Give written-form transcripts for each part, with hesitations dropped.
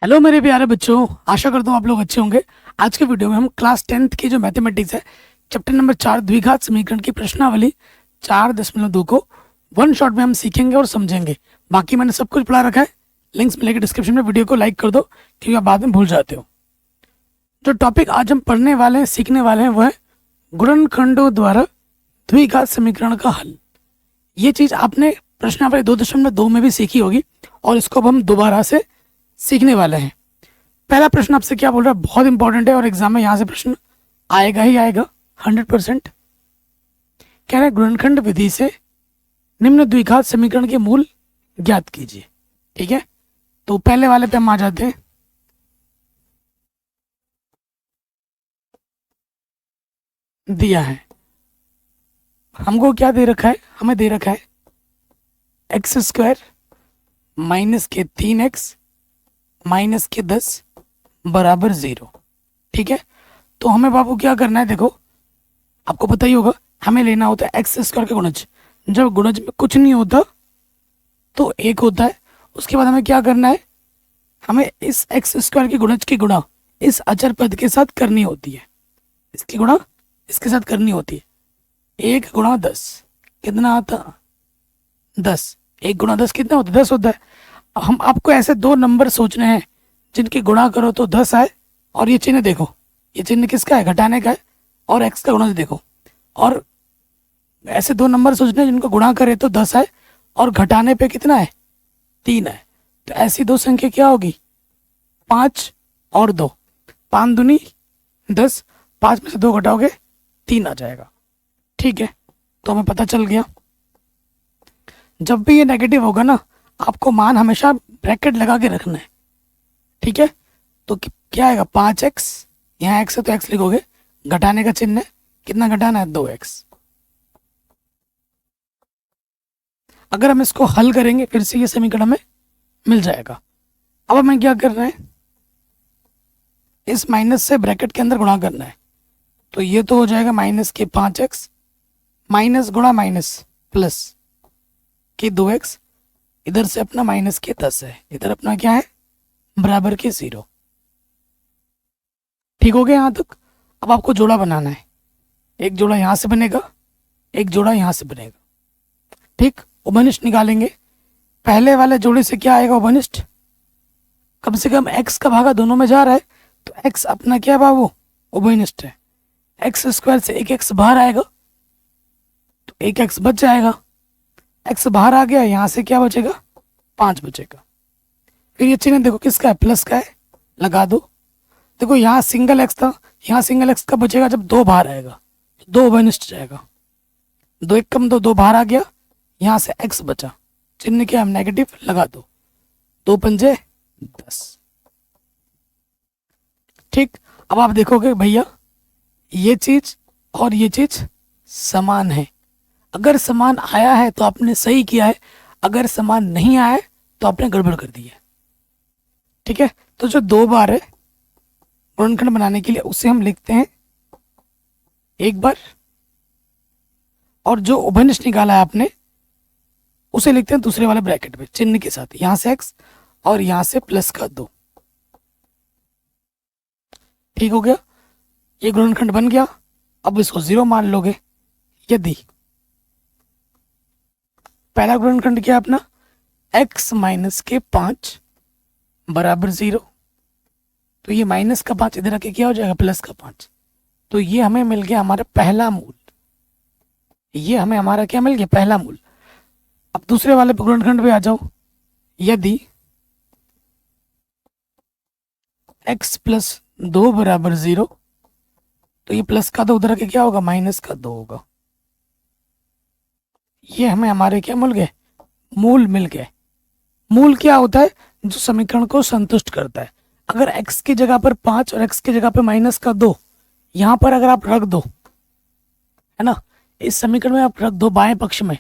Hello मेरे प्यारे बच्चों, आशा करता हूँ आप लोग अच्छे होंगे। आज के वीडियो में हम क्लास 10th की जो मैथमेटिक्स है चैप्टर नंबर 4 द्विघात समीकरण की प्रश्नावली 4.2 को वन शॉट में हम सीखेंगे और समझेंगे। बाकी मैंने सब कुछ पढ़ा रखा है, लिंक्स मिलेंगे डिस्क्रिप्शन में। वीडियो को लाइक कर दो क्योंकि आप बाद में भूल जाते हो। जो टॉपिक आज हम पढ़ने वाले हैं, सीखने वाले हैं, वह है गुणनखंडों द्वारा द्विघात समीकरण का हल। ये चीज़ आपने प्रश्नावली 2.2 में भी सीखी होगी और इसको अब हम दोबारा से सीखने वाले हैं। पहला प्रश्न आपसे क्या बोल रहा है, बहुत इंपॉर्टेंट है और एग्जाम में यहां से प्रश्न आएगा ही आएगा 100%। कह रहे गुणनखंड विधि से निम्न द्विघात समीकरण के मूल ज्ञात कीजिए। ठीक है, तो पहले वाले पे हम आ जाते हैं। दिया है हमको, क्या दे रखा है, हमें दे रखा है x² माइनस के 3x माइनस के 10 बराबर 0। ठीक है, तो हमें बाबू क्या करना है, देखो आपको पता ही होगा, हमें लेना होता है x² का गुणज। जब गुणज में कुछ नहीं होता तो 1 होता है। उसके बाद हमें क्या करना है, हमें इस x² की गुणज की गुणा इस अचर पद के साथ करनी होती है। इसकी गुणा इसके साथ करनी होती है। 1 गुणा 10 कितना आता, 10। 1 गुणा 10 कितना होता है, 10 होता है। हम आपको ऐसे दो नंबर सोचने हैं जिनकी गुणा करो तो 10 आए, और ये चिन्ह देखो, ये चिन्ह किसका है, घटाने का है, और x का गुणज देखो। और ऐसे दो नंबर सोचने हैं जिनको गुणा करे तो 10 आए और घटाने पे कितना है, 3 है। तो ऐसी दो संख्या क्या होगी, 5 और 2, 5 दूनी 10, 5 में से 2 घटाओगे 3 आ जाएगा। ठीक है, तो हमें पता चल गया जब भी ये नेगेटिव होगा ना, आपको मान हमेशा ब्रैकेट लगा के रखना है। ठीक है, तो क्या आएगा, 5x, यहाँ x है तो x लिखोगे, घटाने का चिन्ह है, कितना घटाना है, 2x। अगर हम इसको हल करेंगे फिर से ये समीकरण हमें मिल जाएगा। अब हमें क्या करना है, इस माइनस से ब्रैकेट के अंदर गुणा करना है। तो ये तो हो जाएगा माइनस के 5x माइनस गुणा माइनस प्लस के 2x, इधर से अपना माइनस के 10 है, इधर अपना क्या है, बराबर के 0। ठीक हो गया यहाँ तक। अब आपको जोड़ा बनाना है, एक जोड़ा यहाँ से बनेगा, एक जोड़ा यहाँ से बनेगा। ठीक, उभयनिष्ठ निकालेंगे। पहले वाले जोड़े से क्या आएगा, उभयनिष्ठ, कम से कम x का भागा दोनों में जा रहा है, तो x अपना क्या बाबू, उभयनिष्ठ है। x² से एक x बाहर आएगा तो एक x बच जाएगा, x बाहर आ गया, यहाँ से क्या बचेगा, 5 बचेगा। फिर ये चिन्ह देखो किसका है, प्लस का है, लगा दो। देखो यहाँ सिंगल x था, यहाँ सिंगल x का बचेगा जब 2 बाहर आएगा, 2 उभयनिष्ठ जाएगा। 2 1 कम 2, 2 बाहर आ गया, यहाँ से x बचा, चिन्ह क्या, हम नेगेटिव लगा दो, 2 पंजे 10। ठीक, अब आप देखोगे भैया ये चीज और ये चीज समान है। अगर समान आया है तो आपने सही किया है, अगर समान नहीं आया है तो आपने गड़बड़ कर दी है। ठीक है, तो जो 2 बार है गुणनखंड बनाने के लिए उसे हम लिखते हैं एक बार, और जो उभयनिष्ठ निकाला है आपने उसे लिखते हैं दूसरे वाले ब्रैकेट में चिन्ह के साथ, यहां से x और यहां से प्लस का 2। ठीक हो गया, ये गुणनखंड बन गया। अब इसको 0 मान लोगे यदि पहला गुणनखंड क्या अपना, x माइनस के 5 बराबर 0, तो ये माइनस का 5 इधर आके क्या हो जाएगा, प्लस का 5। तो ये हमें मिल गया हमारा पहला मूल, ये हमें हमारा क्या मिल गया, पहला मूल। अब दूसरे वाले गुणनखंड पे आ जाओ, यदि x प्लस 2 बराबर 0, तो ये प्लस का 2 उधर आके क्या होगा, माइनस का 2 होगा। ये हमें हमारे क्या मिल गए, मूल मिल गए। मूल क्या होता है, जो समीकरण को संतुष्ट करता है। अगर x की जगह पर 5 और x की जगह पर माइनस का 2 यहां पर अगर आप रख दो, है ना, इस समीकरण में आप रख दो बाएं पक्ष में,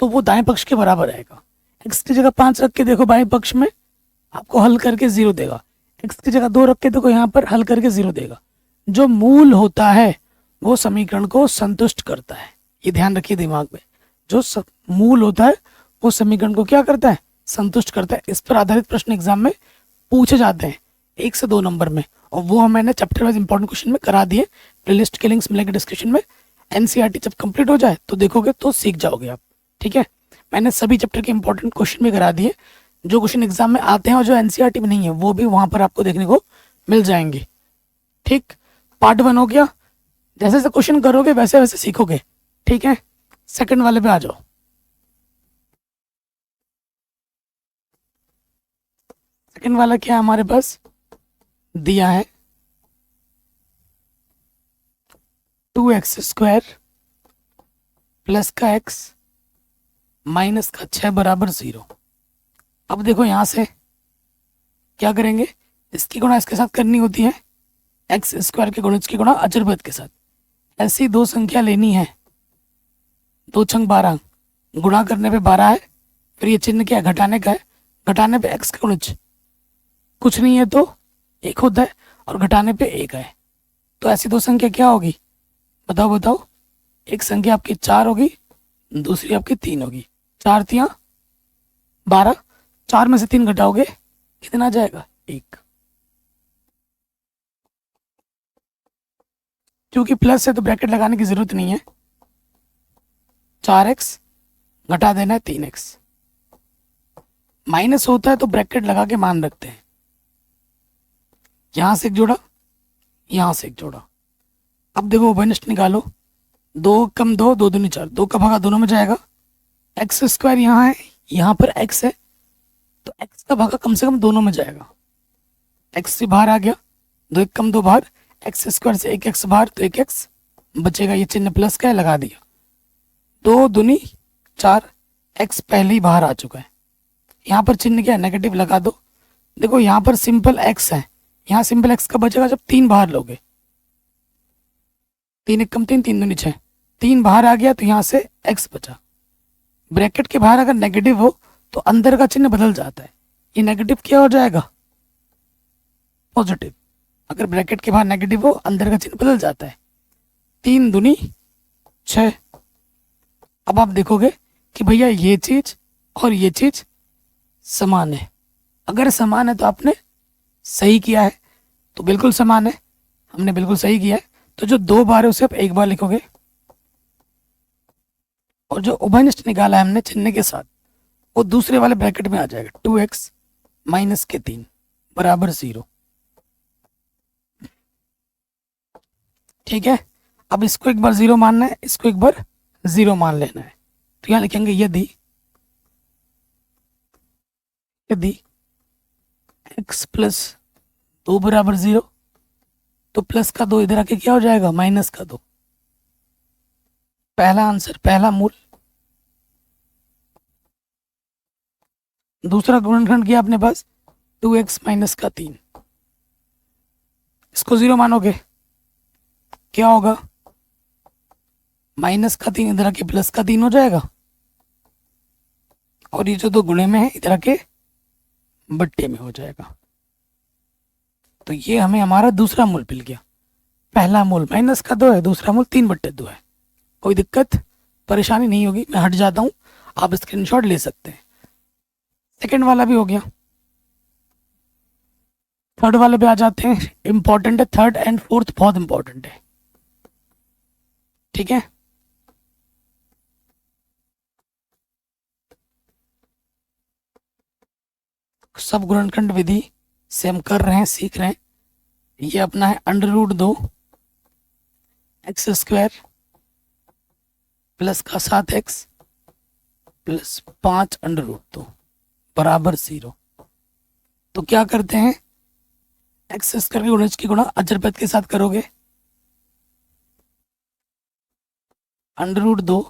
तो वो दाएं पक्ष के बराबर आएगा। x की जगह 5 रख के देखो बाएं पक्ष में, आपको हल करके 0 देगा। x की जगह 2 रख के देखो यहाँ पर हल करके 0 देगा। जो मूल होता है वो समीकरण को संतुष्ट करता है, ये ध्यान रखिए दिमाग में। जो मूल होता है वो समीकरण को क्या करता है, संतुष्ट करता है। इस पर आधारित प्रश्न एग्जाम में पूछे जाते हैं 1 से 2 नंबर में, और वो मैंने चैप्टर वाइज इंपॉर्टेंट क्वेश्चन में करा दिए। प्लेलिस्ट के लिंक्स मिलेंगे डिस्क्रिप्शन में। एनसीईआरटी जब कंप्लीट हो जाए तो देखोगे तो सीख जाओगे आप। ठीक है, मैंने सभी चैप्टर के इंपॉर्टेंट क्वेश्चन भी करा दिए, जो क्वेश्चन एग्जाम में आते हैं और जो एनसीईआरटी में नहीं है वो भी वहां पर आपको देखने को मिल जाएंगे। ठीक, पार्ट 1 हो गया। जैसे जैसे क्वेश्चन करोगे वैसे वैसे सीखोगे। ठीक है, सेकंड वाले पे आ जाओ। सेकंड वाला क्या है हमारे पास दिया है, 2x² प्लस का x माइनस का 6 बराबर 0। अब देखो यहां से क्या करेंगे, इसकी गुणा इसके साथ करनी होती है, x² के गुणज की गुणा अचरपद के साथ। ऐसी दो संख्या लेनी है, 2×12, गुणा करने पे 12 है, फिर ये चिन्ह क्या है, घटाने का है, घटाने पे x का गुणज कुछ नहीं है तो 1 होता है, और घटाने पे 1 है। तो ऐसी दो संख्या क्या होगी, बताओ बताओ। एक संख्या आपकी 4 होगी, दूसरी आपकी 3 होगी। 4 तियां 12, 4 में से 3 घटाओगे कितना आ जाएगा, 1। क्योंकि प्लस है तो ब्रैकेट लगाने की जरूरत नहीं है। 4x घटा देना है 3x, माइनस होता है तो ब्रैकेट लगा के मान रखते हैं। यहां से एक जोड़ा, यहां से एक जोड़ा। अब देखो उभयनिष्ठ निकालो, 2 कम 2, 2 दूनी 4, 2 का भागा दोनों में जाएगा। x² यहाँ है, यहाँ पर x है, तो x का भागा कम से कम दोनों में जाएगा। x से बाहर आ गया, 2 1 कम 2 बाहर, x² से 1x बाहर, तो 1x बचेगा। ये चिन्ह प्लस का है, लगा दिया। 2 दूनी 4, x पहले ही बाहर आ चुका है। यहाँ पर चिन्ह क्या है, नेगेटिव लगा दो। देखो यहाँ पर सिंपल x है, यहाँ सिंपल x का बचेगा जब 3 बाहर लोगे। 3 1 कम 3, 3 दूनी 6, 3 बाहर आ गया तो यहाँ से x बचा। ब्रैकेट के बाहर अगर नेगेटिव हो तो अंदर का चिन्ह बदल जाता है, ये नेगेटिव क्या हो जाएगा, पॉजिटिव। अगर ब्रैकेट के बाहर नेगेटिव हो अंदर का चिन्ह बदल जाता है। 3 दूनी 6। अब आप देखोगे कि भैया ये चीज और ये चीज समान है। अगर समान है तो आपने सही किया है, तो बिल्कुल समान है, हमने बिल्कुल सही किया है। तो जो 2 बार है उसे आप 1 बार लिखोगे, और जो उभयनिष्ठ निकाला है हमने चिन्ह के साथ वो दूसरे वाले ब्रैकेट में आ जाएगा। 2x माइनस के 3 बराबर 0। ठीक है, अब इसको एक बार 0 मानना है, इसको एक बार 0 मान लेना है। तो यहां लिखेंगे यदि यदि x प्लस 2 बराबर 0, तो प्लस का 2 इधर आके क्या हो जाएगा, माइनस का 2। पहला आंसर, पहला मूल। दूसरा गुणनखंड किया अपने पास 2x माइनस का 3, इसको 0 मानोगे क्या होगा, माइनस का 3 इधर आके प्लस का 3 हो जाएगा, और ये जो 2 गुणे में है इधर आके बट्टे में हो जाएगा। तो ये हमें हमारा दूसरा मूल मिल गया। पहला मूल माइनस का 2 है, दूसरा मूल 3/2 है। कोई दिक्कत परेशानी नहीं होगी, मैं हट जाता हूँ, आप स्क्रीनशॉट ले सकते हैं। सेकंड वाला भी हो गया। थर्ड वाले पे आ जाते हैं। इंपॉर्टेंट है, थर्ड एंड फोर्थ बहुत इंपॉर्टेंट है। ठीक है, सब गुणनखंड विधि से हम कर रहे हैं, सीख रहे हैं। ये अपना है √2 x² प्लस का 7x प्लस 5 √2 बराबर 0। तो क्या करते हैं, x² के गुणज की गुणा अचरपद के साथ करोगे। √2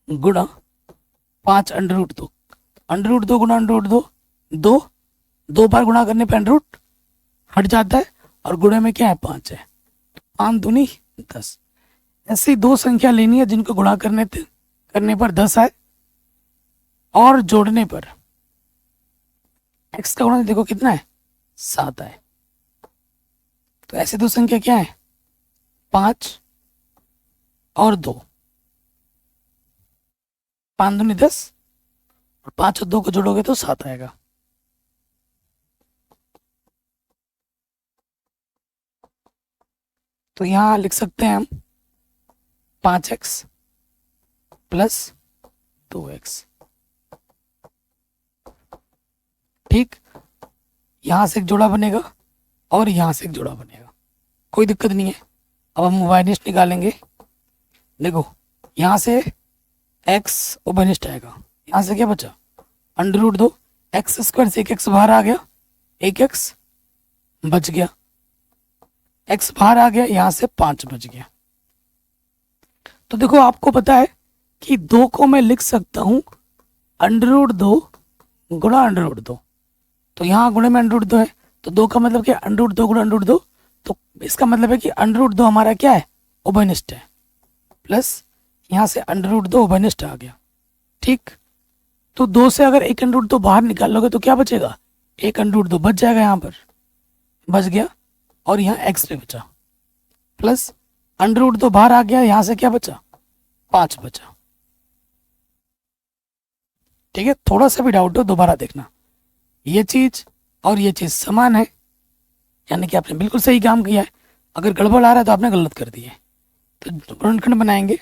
गुणा 5 √2, √2 गुणा √2 दो बार गुणा करने पे √ हट जाता है, और गुणे में क्या है, 5 है। 5 दूनी 10। ऐसी दो संख्या लेनी है जिनको गुणा करने पर 10 आए, और जोड़ने पर x का गुणा देखो कितना है, 7 आए। तो ऐसे दो संख्या क्या है, 5 और 2। 5 दूनी 10, और 5 और 2 को जोड़ोगे तो 7 आएगा। तो यहाँ लिख सकते हैं हम 5x प्लस 2x। ठीक, यहाँ से एक जोड़ा बनेगा और यहाँ से एक जोड़ा बनेगा, कोई दिक्कत नहीं है। अब हम उभयनिष्ठ निकालेंगे। देखो यहाँ से x उभयनिष्ठ आएगा, यहाँ से क्या बचा अंडर रूट 2 एक्स स्क्वायर से एक x बाहर आ गया, एक x बच गया, x बाहर आ गया, यहाँ से 5 बच गया। तो देखो आपको पता है कि 2 को मैं लिख सकता हूँ अंडर रूट 2 गुणा अंडर रूट 2। तो यहाँ गुणे में अंडर रूट 2 है, तो 2 का मतलब क्या अंडर रूट 2 गुणा अंडर रूट 2। तो इसका मतलब है कि अंडर रूट 2 हमारा क्या है उभयनिष्ठ है, प्लस यहाँ से अंडर रूट 2 उभयनिष्ठ आ गया। ठीक, तो 2 से अगर एक अंडर रूट 2 बाहर निकाल लोगे तो क्या बचेगा, एक अंडर रूट 2 बच जाएगा, यहाँ पर बच गया, और यहाँ एक्स पे बचा, प्लस अंडर रूट 2 बाहर आ गया, यहाँ से क्या बचा 5 बचा। ठीक है, थोड़ा सा भी डाउट हो दोबारा देखना, ये चीज और ये चीज समान है, यानी कि आपने बिल्कुल सही काम किया है। अगर गड़बड़ आ रहा है तो आपने गलत कर दिया है। तो गुणनखंड बनाएंगे,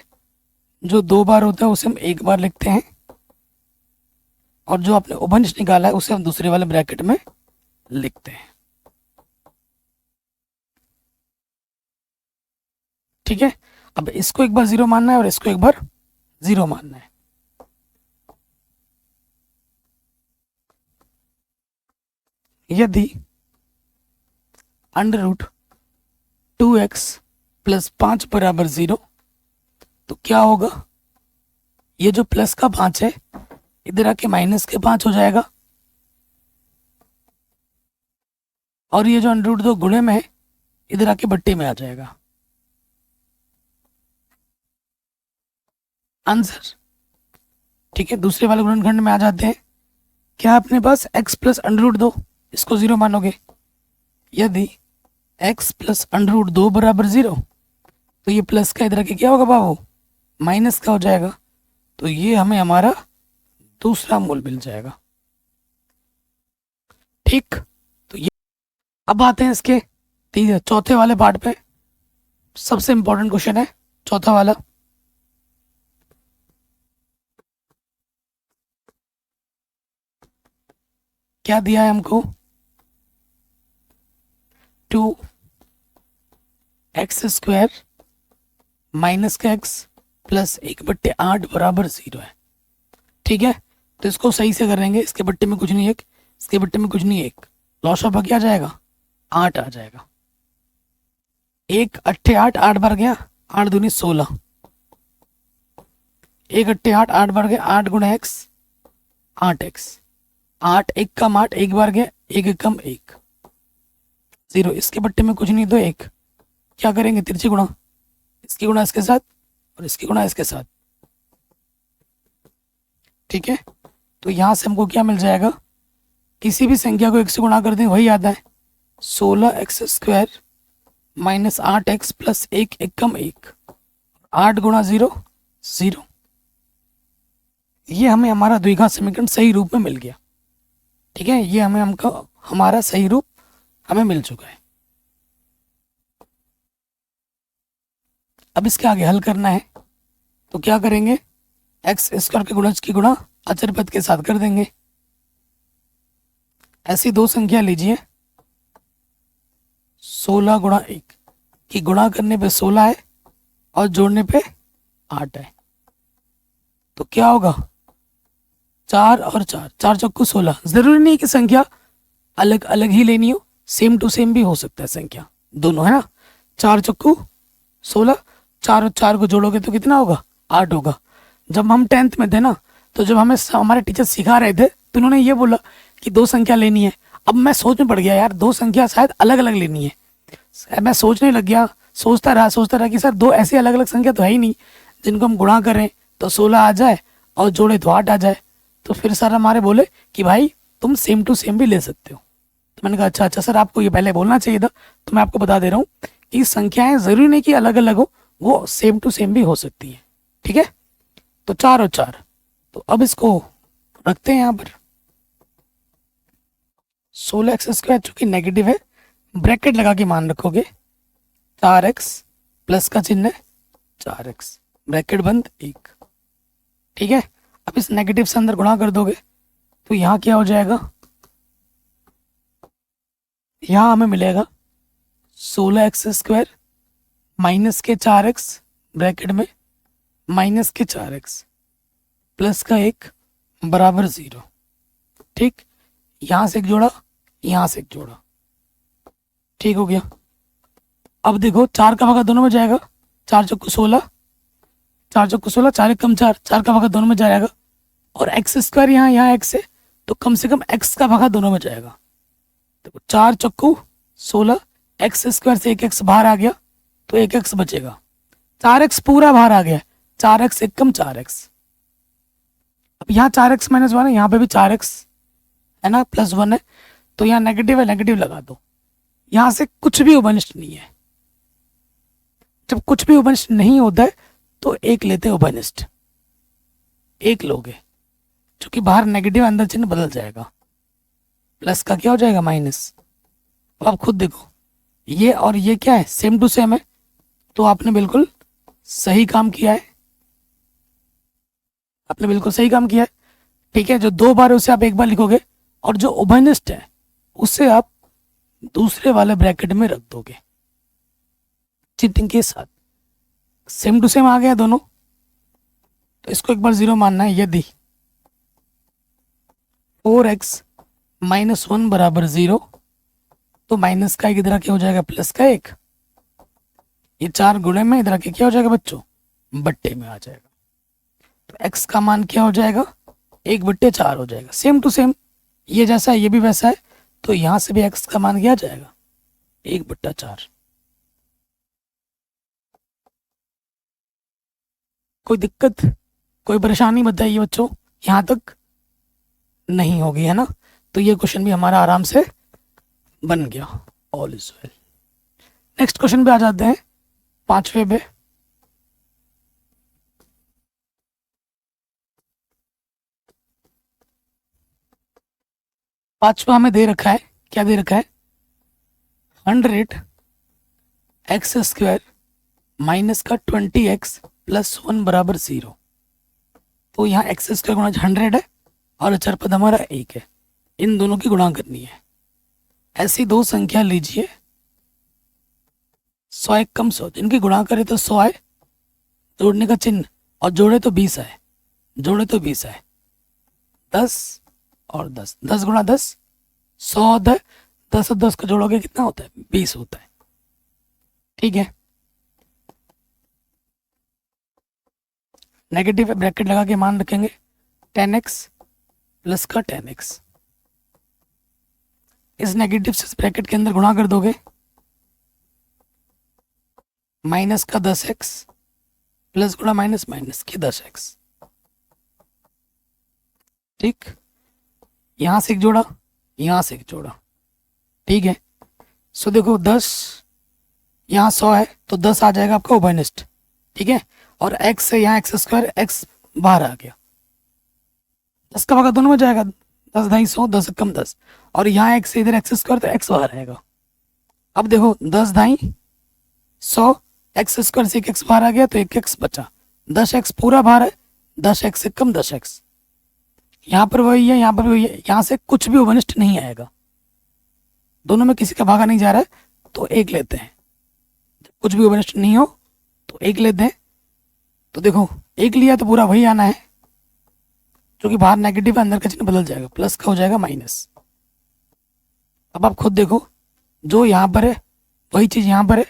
जो 2 बार होता है उसे हम 1 बार लिखते हैं, और जो आपने उभयनिष्ठ निकाला है उसे हम दूसरे वाले ब्रैकेट में लिखते हैं। ठीक है, अब इसको एक बार 0 मानना है और इसको एक बार 0 मानना है। यदि अंडर रूट 2x प्लस 5 बराबर 0, तो क्या होगा, ये जो प्लस का 5 है इधर आके माइनस के 5 हो जाएगा, और ये जो अंडर रूट 2 गुणे में है इधर आके बट्टे में आ जाएगा। आंसर। ठीक है, दूसरे वाले गुणनखंड में आ जाते हैं। क्या अपने पास x प्लस अंडर रूट 2, इसको 0 मानोगे। यदि x प्लस अंडर रूट 2 बराबर 0, तो ये प्लस का इधर आके क्या होगा बाबू, माइनस का हो जाएगा। तो ये हमें हमारा दूसरा मूल मिल जाएगा। ठीक, तो ये अब आते हैं इसके चौथे वाले पार्ट पे। सबसे इंपॉर्टेंट क्वेश्चन है चौथा वाला। क्या दिया है हमको, 2x² माइनस का x प्लस 1/8 बराबर 0 है। ठीक है, तो इसको सही से करेंगे, इसके बट्टे में कुछ नहीं एक, इसके बट्टे में कुछ नहीं एक, लॉस ऑफ क्या आ जाएगा 8 आ जाएगा। 1 अट्ठे 8, 8 बार गया, 8 दूनी 16, 1 अट्ठे 8, 8 बार गया, 8 गुणा x 8x, 8 1 कम 8, 1 बार गया, 1 1 कम 1 0, इसके बट्टे में कुछ नहीं तो 1। क्या करेंगे तिरछी गुणा, इसकी गुणा इसके साथ और इसकी गुणा इसके साथ। ठीक है, तो यहां से हमको क्या मिल जाएगा, किसी भी संख्या को 1 से गुणा कर दें वही आता है, 16x² माइनस 8x प्लस 1 1 कम 1, 8 गुणा 0 0। ये हमें हमारा द्विघात समीकरण सही रूप में मिल गया। ठीक है, ये हमको हमारा सही रूप हमें मिल चुका है। अब इसके आगे हल करना है, तो क्या करेंगे, x² के गुणज की गुणा अचर पद के साथ कर देंगे। ऐसी दो संख्या लीजिए, 16 गुणा 1 की गुणा करने पे 16 है और जोड़ने पे 8 है, तो क्या होगा 4 और 4, 4 चौको 16। जरूरी नहीं कि संख्या अलग अलग ही लेनी हो, सेम टू सेम भी हो सकता है संख्या दोनों, है ना। 4 चौको 16, 4 और 4 को जोड़ोगे तो कितना होगा 8 होगा। जब हम 10th में थे ना, तो जब हमें हमारे टीचर सिखा रहे थे तो उन्होंने ये बोला कि 2 संख्या लेनी है। अब मैं सोच में पड़ गया यार 2 संख्या शायद अलग अलग लेनी है। मैं सोचने लग गया, सोचता रहा कि सर 2 ऐसी अलग अलग संख्या तो है ही नहीं जिनको हम गुणा करें तो 16 आ जाए और जोड़े तो 8 आ जाए। तो फिर सर हमारे बोले कि भाई तुम सेम टू सेम भी ले सकते हो। तो मैंने कहा अच्छा सर, आपको ये पहले बोलना चाहिए था। तो मैं आपको बता दे रहा हूँ कि संख्याएं जरूरी नहीं कि अलग अलग हो, वो सेम टू सेम भी हो सकती है। ठीक है, तो 4 और 4, तो अब इसको रखते हैं यहाँ पर। 16x² चूंकि नेगेटिव है, ब्रैकेट लगा के मान रखोगे 4x प्लस का चिन्ह है 4x, ब्रैकेट बंद 1। ठीक है, अब इस नेगेटिव से अंदर गुणा कर दोगे तो यहाँ क्या हो जाएगा, यहाँ हमें मिलेगा 16x² माइनस के 4x ब्रैकेट में माइनस के 4x प्लस का 1 बराबर 0। ठीक, यहाँ से एक जोड़ा, यहाँ से एक जोड़ा, ठीक हो गया। अब देखो 4 का भागा दोनों में जाएगा, 4 चौको 16, 4 चौको 16, 4 एक कम 4, 4 का भागा दोनों में जाएगा, और x² यहाँ x है तो कम से कम x का भागा दोनों में जाएगा। देखो 4 चौको 16, x² से 1x बाहर आ गया तो 1x बचेगा, 4x पूरा बाहर आ गया, 4x एक कम 4x। अब यहाँ 4x माइनस 1 है, यहाँ पे भी 4x है ना, प्लस 1 है, तो यहाँ नेगेटिव है, नेगेटिव लगा दो। यहाँ से कुछ भी उभयनिष्ठ नहीं है, जब कुछ भी उभयनिष्ठ नहीं होता है तो एक लेते उभयनिष्ठ, एक लोगे, क्योंकि बाहर नेगेटिव अंदर चिन्ह बदल जाएगा, प्लस का क्या हो जाएगा माइनस। अब आप खुद देखो ये और ये क्या है, सेम टू सेम है, तो आपने बिल्कुल सही काम किया है, आपने बिल्कुल सही काम किया है। ठीक है, जो 2 बार है उसे आप 1 बार लिखोगे, और जो उभयनिष्ठ है उसे आप दूसरे वाले ब्रैकेट में रख दोगे चिन्ह के साथ। सेम टू सेम आ गया दोनों, तो इसको एक बार 0 मानना है। यदि 4x माइनस 1 बराबर 0 तो माइनस का 1 इधर आके हो जाएगा प्लस का 1, ये 4 गुणे में इधर आके क्या हो जाएगा बच्चों, बट्टे में आ जाएगा। तो x का मान क्या हो जाएगा, 1/4 हो जाएगा। सेम टू सेम, ये जैसा है ये भी वैसा है, तो यहां से भी x का मान क्या जाएगा, 1/4। कोई दिक्कत, कोई परेशानी बताइए बच्चों, यहां तक नहीं होगी है ना। तो ये क्वेश्चन भी हमारा आराम से बन गया, all is well. Next question पे आ जाते हैं, 5वें पे। पांचवा हमें दे रखा है, क्या दे रखा है, 100x² माइनस का 20x प्लस 1 बराबर 0। तो यहाँ x² गुणा 100 है और अचर पद हमारा 1 है, इन दोनों की गुणा करनी है। ऐसी दो संख्या लीजिए 100 एक कम 100, जिनकी गुणा करे तो 100 आए, जोड़ने का चिन्ह, और जोड़े तो 20 आए, जोड़े तो 20 आए, 10 और 10, 10 गुणा 10 100 होता है, 10 और 10 को जोड़ोगे कितना होता है, 20 होता है। ठीक है, नेगेटिव ब्रैकेट लगा के मान रखेंगे 10x प्लस का 10x, इस नेगेटिव से ब्रैकेट के अंदर गुणा कर दोगे, माइनस का 10x प्लस गुणा माइनस माइनस के 10x। ठीक, यहां से एक जोड़ा, यहां से एक जोड़ा। ठीक है, सो देखो 10 यहाँ 100 है तो 10 आ जाएगा आपका उभयनिष्ठ। ठीक है, और x से यहाँ x² x बाहर आ गया, 10 का भागा दोनों में जाएगा, 10 ढाई 100, 10 कम 10, और यहाँ x से इधर x² तो x बाहर आएगा। अब देखो 10 ढाई 100, x² से 1x बाहर आ गया तो 1x बचा, 10x पूरा बाहर है, 10x से कम 10x, यहाँ पर वही है, यहाँ पर वही है, यहाँ से कुछ भी उभयनिष्ठ नहीं आएगा, दोनों में किसी का भागा नहीं जा रहा है तो 1 लेते हैं, कुछ भी उभयनिष्ठ नहीं हो तो 1 लेते हैं। तो देखो 1 लिया तो पूरा वही आना है, क्योंकि बाहर नेगेटिव है, अंदर का चिन्ह बदल जाएगा, प्लस का हो जाएगा माइनस। अब आप खुद देखो, जो यहाँ पर है वही चीज यहाँ पर है,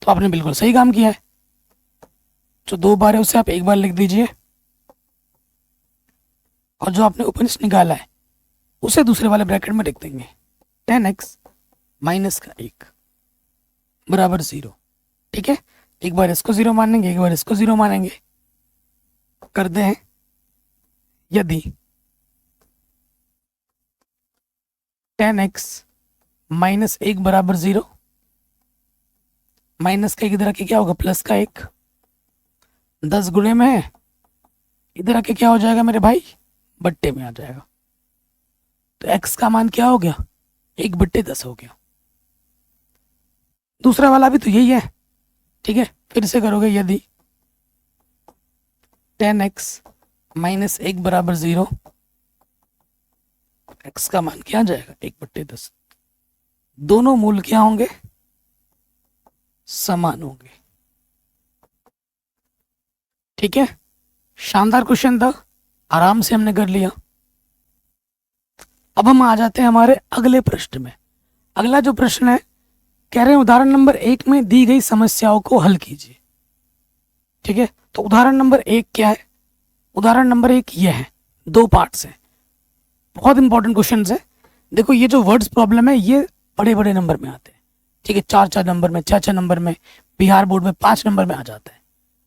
तो आपने बिल्कुल सही काम किया है। जो 2 बार है उसे आप 1 बार लिख दीजिए, और जो आपने उभयनिष्ठ निकाला है उसे दूसरे वाले ब्रैकेट में लिख देंगे, 10x माइनस का 1 बराबर 0। ठीक है, एक बार इसको 0 मानेंगे, एक बार इसको 0 मानेंगे। करते हैं, यदि 10x माइनस 1 बराबर 0, माइनस का 1 इधर आके क्या होगा, प्लस का 1, 10 गुणे में है, इधर आके क्या हो जाएगा मेरे भाई, बट्टे में आ जाएगा। तो x का मान क्या हो गया, 1/10 हो गया। दूसरा वाला भी तो यही है, ठीक है, फिर से करोगे यदि 10x माइनस 1 बराबर 0, x का मान क्या आ जाएगा 1/10। दोनों मूल क्या होंगे, समान होंगे। ठीक है, शानदार क्वेश्चन था, आराम से हमने कर लिया। अब हम आ जाते हैं हमारे अगले प्रश्न में। अगला जो प्रश्न है, कह रहे हैं उदाहरण नंबर 1 में दी गई समस्याओं को हल कीजिए। ठीक है, तो उदाहरण नंबर 1 क्या है, उदाहरण नंबर 1 ये है, 2 पार्ट्स हैं, बहुत इंपॉर्टेंट क्वेश्चन है। देखो ये जो वर्ड्स प्रॉब्लम है ये बड़े बड़े नंबर में आते हैं। ठीक है, 4-4 नंबर में, 6-6 नंबर में, बिहार बोर्ड में 5 नंबर में आ जाता है,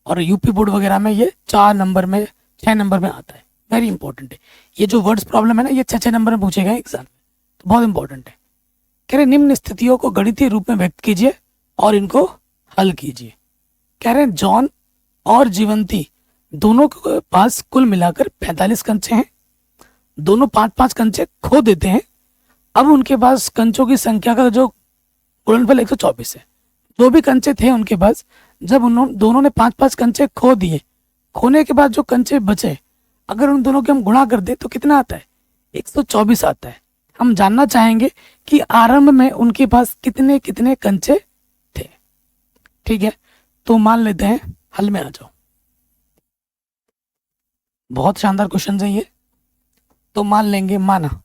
और यूपी बोर्ड वगैरह में ये 4 नंबर में, 6 नंबर में आता है। वेरी इंपॉर्टेंट है ये जो वर्ड्स प्रॉब्लम है ना, ये 6-6 नंबर में पूछे गए एग्जाम में, तो बहुत इंपॉर्टेंट है। कह रहे निम्न स्थितियों को गणितीय रूप में व्यक्त कीजिए और इनको हल कीजिए। कह रहे हैं जॉन और जीवंती दोनों के पास कुल मिलाकर 45 कंचे हैं, दोनों 5-5 कंचे खो देते हैं। अब उनके पास कंचों की संख्या का जो गुणनफल 124 है। जो भी कंचे थे उनके पास, जब उन्होंने दोनों ने 5-5 कंचे खो दिए, खोने के बाद जो कंचे बचे, अगर उन दोनों के हम गुणा कर दे तो कितना आता है, 124 आता है। हम जानना चाहेंगे कि आरंभ में उनके पास कितने कितने कंचे थे। ठीक है, तो मान लेते हैं, हल में आ जाओ। बहुत शानदार क्वेश्चन है ये, तो मान लेंगे, माना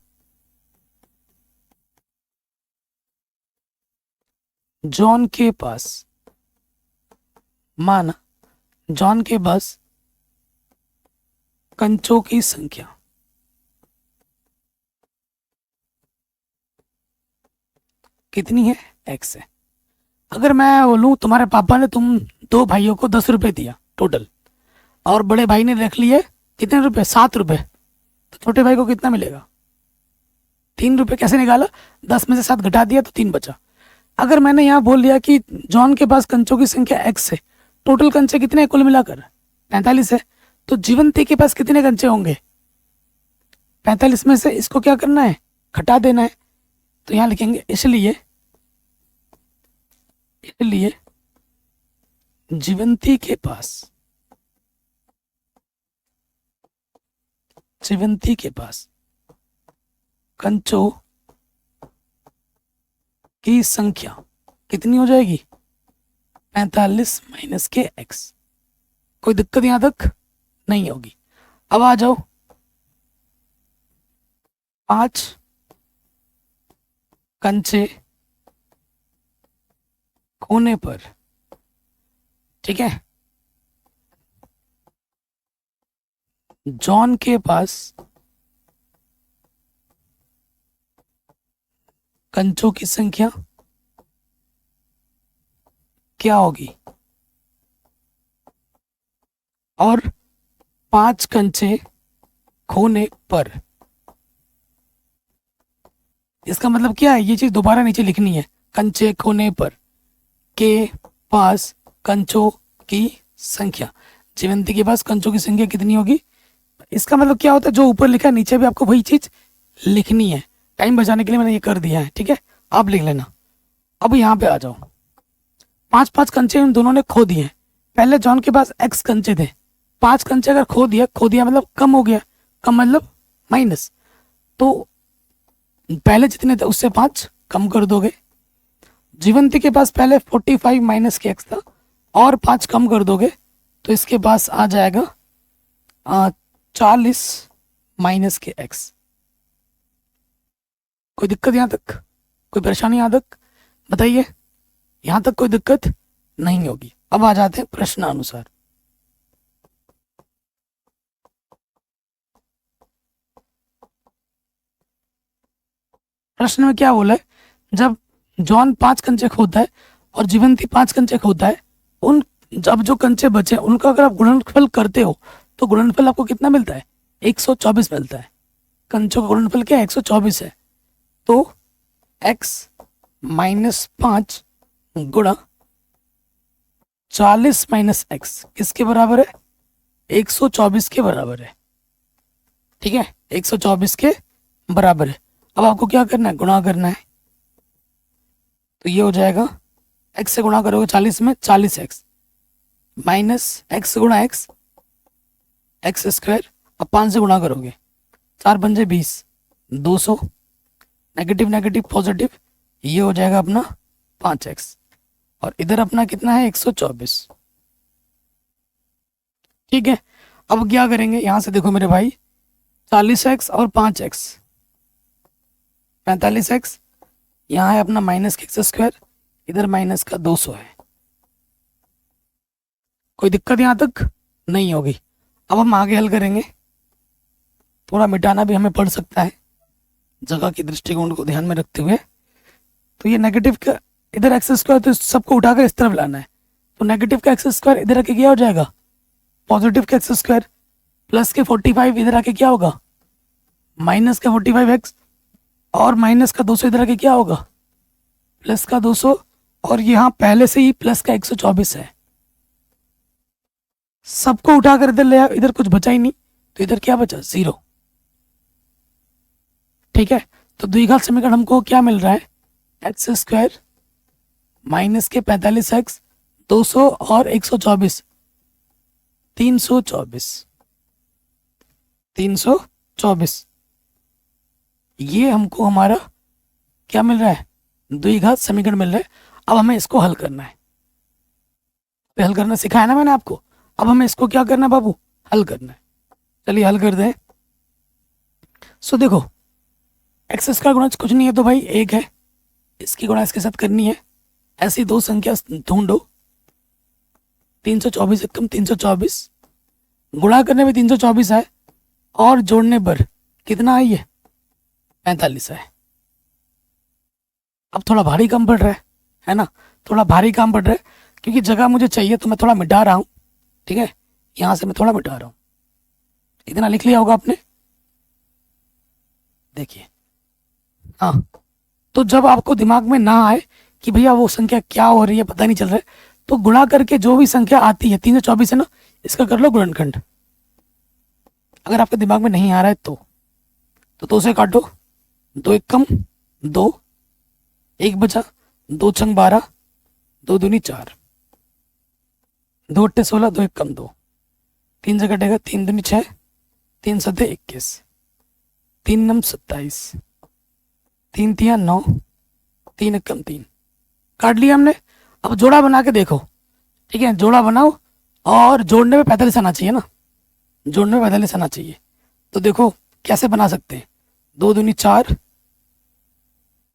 जॉन के पास, माना जॉन के पास कंचों की संख्या कितनी है, x है। अगर मैं बोलूं तुम्हारे पापा ने तुम 2 भाइयों को 10 रुपए दिया टोटल, और बड़े भाई ने रख लिए कितने रुपए, 7 रुपए, तो छोटे भाई को कितना मिलेगा, 3 रुपए। कैसे निकाला, 10 में से 7 घटा दिया तो 3 बचा। अगर मैंने यहाँ बोल दिया कि जॉन के पास कंचों की संख्या x है, टोटल कंचे कितने हैं कुल मिलाकर, 45 है, तो जीवंती के पास कितने कंचे होंगे, 45 में से इसको क्या करना है, घटा देना है। तो यहाँ लिखेंगे इसलिए जीवंती के पास कंचों की संख्या कितनी हो जाएगी, 45 माइनस के x। कोई दिक्कत यहां तक नहीं होगी। अब आ जाओ, 5 कंचे खोने पर, ठीक है, जॉन के पास कंचों की संख्या क्या होगी, और 5 कंचे खोने पर। इसका मतलब क्या है, ये चीज दोबारा नीचे लिखनी है, कंचे खोने पर के पास कंचों की संख्या, जीवंती के पास कंचों की संख्या कितनी होगी। इसका मतलब क्या होता है, जो ऊपर लिखा है नीचे भी आपको वही चीज लिखनी है। टाइम बचाने के लिए मैंने ये कर दिया है, ठीक है, आप लिख लेना। अब यहाँ पे आ जाओ, 5-5 कंचे उन दोनों ने खो दिए। पहले जॉन के पास x कंचे थे, 5 कंचे अगर खो दिया मतलब कम हो गया, कम मतलब माइनस, तो पहले जितने थे उससे 5 कम कर दोगे। जीवंती के पास पहले 45 माइनस के x था, और 5 कम कर दोगे तो इसके पास आ जाएगा 40 माइनस के x। कोई दिक्कत यहाँ तक, कोई परेशानी यहाँ तक बताइए, यहाँ तक कोई दिक्कत नहीं होगी। अब आ जाते हैं प्रश्नानुसार। प्रश्न में क्या बोला है, जब जॉन 5 कंचे खोता है और जीवंती 5 कंचे खोता है, उन जब जो कंचे बचे उनका अगर आप गुणनफल करते हो तो गुणनफल आपको कितना मिलता है, 124 मिलता है। कंचों का गुणनफल क्या है, 124 है। तो x माइनस 5 गुणा 40 माइनस x किसके बराबर है, 124 के बराबर है। ठीक है, 124 के बराबर है। अब आपको क्या करना है, गुणा करना है। तो ये हो जाएगा x से गुणा करोगे 40 में 40x माइनस x गुणा x एक्स स्क्वायर और 5 से गुणा करोगे 4 पंजे 20 200 नेगेटिव नेगेटिव पॉजिटिव ये हो जाएगा अपना 5x और इधर अपना कितना है 124। ठीक है, अब क्या करेंगे यहाँ से देखो मेरे भाई 40x और 5x 45x यहाँ है अपना माइनस का एक्स स्क्वायर इधर माइनस का 200 है। कोई दिक्कत यहाँ तक नहीं होगी। अब हम आगे हल करेंगे, थोड़ा मिटाना भी हमें पड़ सकता है जगह की दृष्टिकोण को ध्यान में रखते हुए। तो ये नेगेटिव का इधर एक्स स्क्वायर तो सबको उठाकर इस तरफ लाना है, तो नेगेटिव का एक्स स्क्वायर इधर आके क्या हो जाएगा पॉजिटिव का एक्स स्क्वायर प्लस के 45 इधर आके क्या होगा माइनस का 45x और माइनस का 200 इधर आके क्या होगा प्लस का 200 और यहाँ पहले से ही प्लस का 124 है। सबको उठाकर इधर ले आओ, इधर कुछ बचा ही नहीं तो इधर क्या बचा 0। ठीक है, तो द्विघात समीकरण हमको क्या मिल रहा है एक्स स्क्वायर माइनस के 45x 200 और 124 324 ये हमको हमारा क्या मिल रहा है द्विघात समीकरण मिल रहा है। अब हमें इसको हल करना है, हल करना सिखाया ना मैंने आपको, अब हमें इसको क्या करना है बाबू हल करना है। चलिए हल कर दें। सो देखो एक्स स्क्वायर गुणा कुछ नहीं है तो भाई एक है, इसकी गुणा इसके साथ करनी है। ऐसी दो संख्या ढूंढो 324 एकम 324 गुणा करने में 324 है और जोड़ने पर कितना है ये 45 है। अब थोड़ा भारी काम पड़ रहा है ना, थोड़ा भारी काम पड़ रहा है क्योंकि जगह मुझे चाहिए तो मैं थोड़ा मिटा रहा हूँ। ठीक है, यहाँ से मैं थोड़ा मिटा रहा हूँ, इतना लिख लिया होगा आपने। देखिए हाँ, तो जब आपको दिमाग में ना आए कि भैया वो संख्या क्या हो रही है पता नहीं चल रहा है तो गुणा करके जो भी संख्या आती है 324 है ना इसका कर लो गुणनखंड। अगर आपके दिमाग में नहीं आ रहा है तो 2 से काटो, 2 एक कम 2 एक बचा 2 छंग 12 2 दूनी 4 2 अट्ठे 16 2 एक कम 2 3 से कटेगा 3 दूनी 6 3 सत्ते 21 3 नम 27 3 तिया 9 3 एक कम 3 काट लिया हमने। अब जोड़ा बना के देखो। ठीक है, जोड़ा बनाओ और जोड़ने में 45 आना चाहिए ना, जोड़ने में 45 आना चाहिए। तो देखो कैसे बना सकते हैं 2 दूनी 4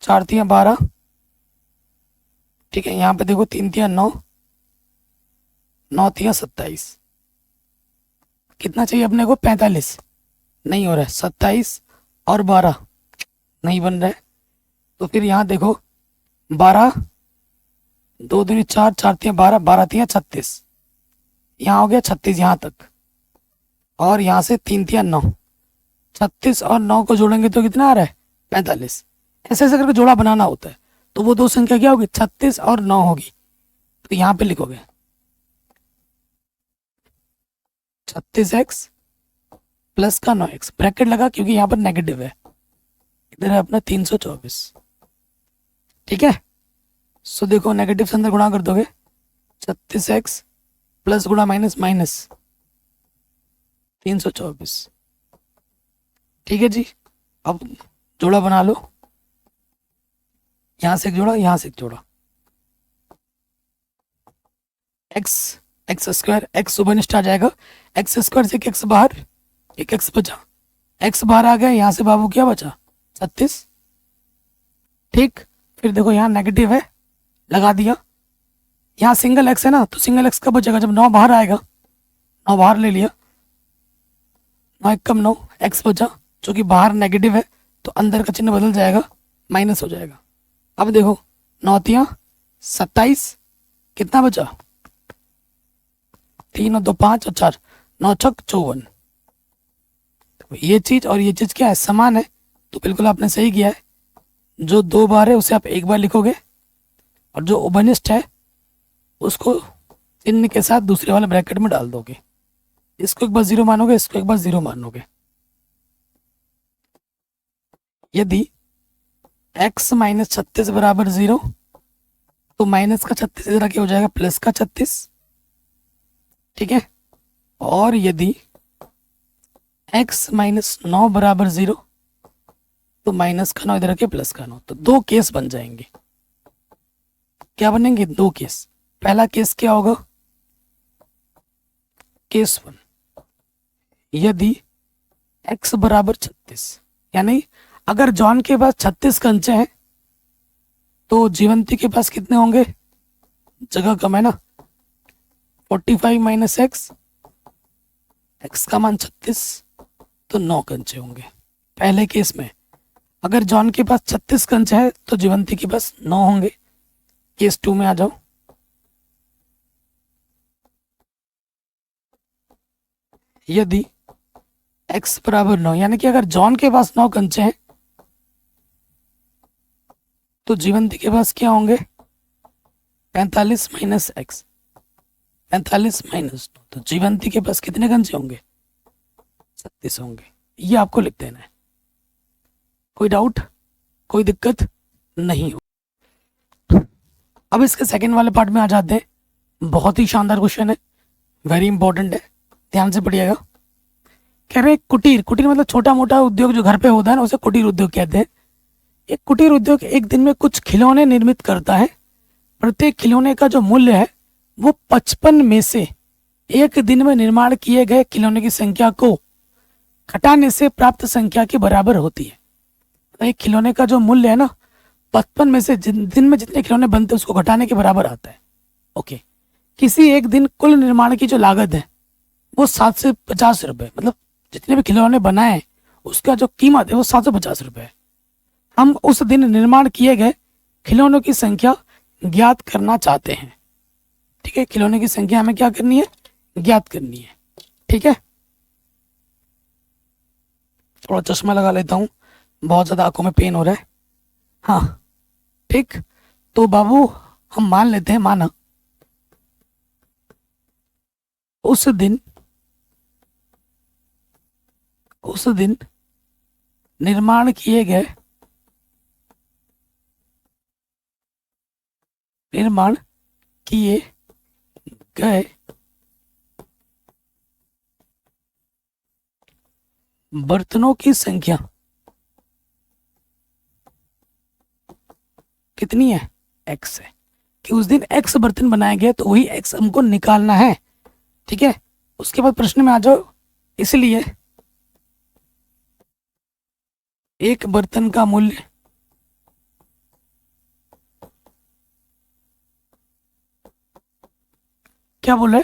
4 तिया 12। ठीक है, यहाँ पे देखो 3 तिया 9 9 तिया 27 कितना चाहिए अपने को 45 नहीं हो रहा है 27 और 12 नहीं बन रहा है। तो फिर यहाँ देखो 12 2 दूनी 4 4 तिया 12 12 तिया 36 यहाँ हो गया 36 यहाँ तक और यहाँ से 3 तिया 9 36 और 9 को जोड़ेंगे तो कितना आ रहा है 45। ऐसे ऐसे करके जोड़ा बनाना होता है। तो वो दो संख्या क्या होगी 36 और 9 होगी। तो यहाँ पे लिखोगे 36x प्लस का 9x ब्रैकेट लगा क्योंकि यहाँ पर नेगेटिव है, इधर है अपना 324। ठीक है, सो देखो नेगेटिव से अंदर गुणा कर दोगे 36x प्लस गुणा माइनस माइनस 324। ठीक है जी, अब जोड़ा बना लो, यहां से एक जोड़ा यहां से एक जोड़ा x एक्स स्क्वायर एक्स सुबह आ जाएगा, एक्स स्क्वायर से एक एक्स बाहर एक एक्स बचा, एक्स बाहर आ गया, यहाँ से बाबू क्या बचा 36। ठीक, फिर देखो यहाँ नेगेटिव है लगा दिया, यहाँ सिंगल एक्स है ना तो सिंगल एक्स का बचेगा जब 9 बाहर आएगा, 9 बाहर ले लिया 9 एक कम 9 एक्स बचा, जो कि बाहर नेगेटिव है तो अंदर का चिन्ह बदल जाएगा माइनस हो जाएगा। अब देखो 9 तिया 27 कितना बचा 3 और 2 5 और 4 9 छक 54। ये चीज और ये चीज क्या है समान है, तो बिल्कुल आपने सही किया है। जो 2 बार है उसे आप एक बार लिखोगे और जो उभयनिष्ठ है उसको चिन्ह के साथ दूसरे वाले ब्रैकेट में डाल दोगे। इसको एक बार 0 मानोगे, इसको एक बार 0 मानोगे। यदि x माइनस 36 बराबर 0 तो माइनस का 36 इधर क्या हो जाएगा, प्लस का 36, ठीक है। और यदि x माइनस 9 बराबर 0, तो माइनस का 9 इधर के प्लस का 9। तो दो केस बन जाएंगे। क्या बनेंगे, दो केस। पहला केस क्या होगा, केस 1, यदि x बराबर 36, यानी अगर जॉन के पास 36 कंचे हैं तो जीवंती के पास कितने होंगे, जगह कम है ना, 45 माइनस एक्स, एक्स का मान 36, तो 9 कंचे होंगे। पहले केस में अगर जॉन के पास 36 कंचे है तो जीवंती के पास 9 होंगे। केस 2 में आ जाओ। यदि x बराबर 9, यानी कि अगर जॉन के पास 9 कंचे हैं तो जीवंती के पास क्या होंगे, 45 माइनस एक्स, 45 माइनस 9, तो जीवंती के पास कितने कंचे होंगे, 36 होंगे। ये आपको लिख देना है। कोई डाउट, कोई दिक्कत नहीं हो। अब इसके सेकंड वाले पार्ट में आ जाते हैं। बहुत ही शानदार क्वेश्चन है, वेरी इंपॉर्टेंट है, ध्यान से पढ़िएगा। कह रहे कुटीर, कुटीर मतलब छोटा मोटा उद्योग जो घर पे होता है ना, उसे कुटीर उद्योग कहते हैं। एक कुटीर उद्योग एक दिन में कुछ खिलौने निर्मित करता है। प्रत्येक खिलौने का जो मूल्य है वो 55 में से एक दिन में निर्माण किए गए खिलौने की संख्या को घटाने से प्राप्त संख्या के बराबर होती है। तो एक खिलौने का जो मूल्य है ना, 55 में से दिन में जितने खिलौने बनते हैं उसको घटाने के बराबर आता है। ओके, किसी एक दिन कुल निर्माण की जो लागत है वो 7 से 50 रुपए, मतलब जितने भी खिलौने बनाए उसका जो कीमत है वो 750 रुपए है। हम उस दिन निर्माण किए गए खिलौनों की संख्या ज्ञात करना चाहते हैं। ठीक है, खिलौने की संख्या हमें क्या करनी है, ज्ञात करनी है। ठीक है, थोड़ा चश्मा लगा लेता हूँ, बहुत ज्यादा आंखों में पेन हो रहा है। हाँ ठीक, तो बाबू हम मान लेते हैं, माना उस दिन निर्माण किए गए बर्तनों की संख्या कितनी है, x है। कि उस दिन x बर्तन बनाए गए तो वही x हमको निकालना है। ठीक है, उसके बाद प्रश्न में आ जाओ। इसलिए एक बर्तन का मूल्य क्या बोले,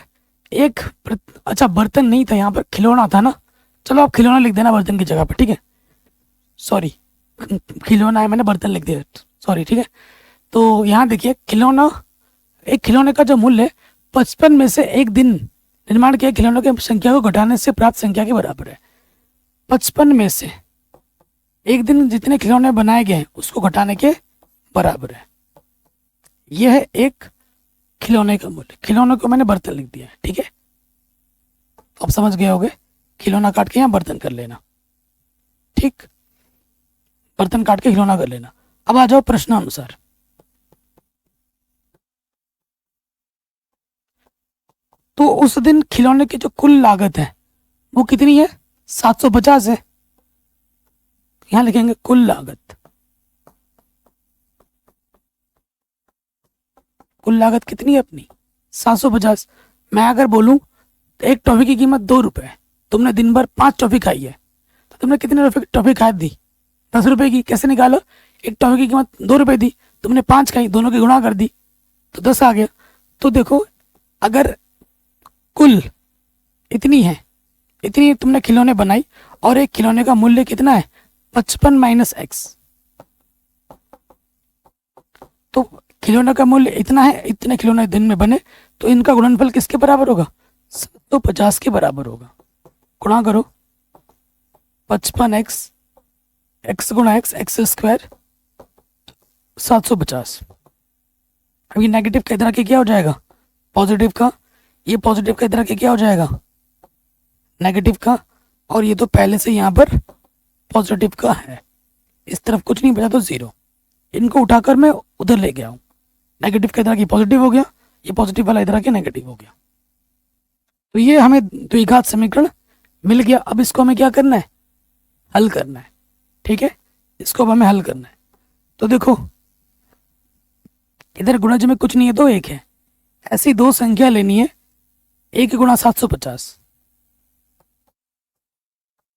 अच्छा बर्तन नहीं था, यहाँ पर खिलौना था ना। चलो आप खिलौना लिख देना बर्तन की जगह पर। ठीक है, सॉरी खिलौना है, मैंने बर्तन लिख दिया, सॉरी। ठीक है, तो यहाँ देखिए एक खिलौने का जो मूल्य 55 में से एक दिन निर्माण किए खिलौनों की संख्या को घटाने से प्राप्त संख्या के बराबर है। 55 में से एक दिन जितने खिलौने बनाए गए उसको घटाने के बराबर है। यह है एक खिलौने का मूल्य। खिलौने को मैंने बर्तन लिख दिया है। ठीक है, आप समझ गए होगे, खिलौना काट के यहाँ बर्तन कर लेना। ठीक, बर्तन काट के खिलौना कर लेना। अब आ जाओ प्रश्नानुसार। तो उस दिन खिलौने की जो कुल लागत है वो कितनी है, 750 है। यहां लिखेंगे कुल लागत। कुल लागत कितनी है अपनी, 750। मैं अगर बोलूं तो एक टॉफी की कीमत 2 रुपए है, तुमने दिन भर 5 टॉफी खाई है, तो तुमने कितने रुपए की टॉफी खा दी, 10 रुपए की। कैसे निकालो, एक टॉफी की कीमत 2 रुपए दी, तुमने 5 खाई, दोनों की गुणा कर दी तो 10 आ गया। तो देखो, अगर कुल इतनी है, इतनी तुमने खिलौने बनाई और एक खिलौने का मूल्य कितना है, 55 माइनस एक्स, तो खिलौने का मूल्य इतना है, इतने खिलौने दिन में बने, तो इनका गुणनफल किसके बराबर होगा, 750 के बराबर होगा। गुणा करो, 55 एक्स, एक्स गुणा एक्स, एक्स स्क्वायर 750। अभी नेगेटिव का इधर आके क्या हो जाएगा, पॉजिटिव का, ये पॉजिटिव का इधर आके क्या हो जाएगा, नेगेटिव का, और ये तो पहले से यहाँ पर पॉजिटिव का है। इस तरफ कुछ नहीं बचा तो 0। इनको उठाकर मैं उधर ले गया हूँ, नेगेटिव का इधर आके पॉजिटिव हो गया, ये पॉजिटिव वाला इधर आके नेगेटिव हो गया। तो ये हमें द्विघात समीकरण मिल गया। अब इसको हमें क्या करना है, हल करना है। ठीक है, इसको अब हमें हल करना है। तो देखो इधर गुणज में कुछ नहीं है तो एक है, ऐसी दो संख्या लेनी है, एक गुणा 750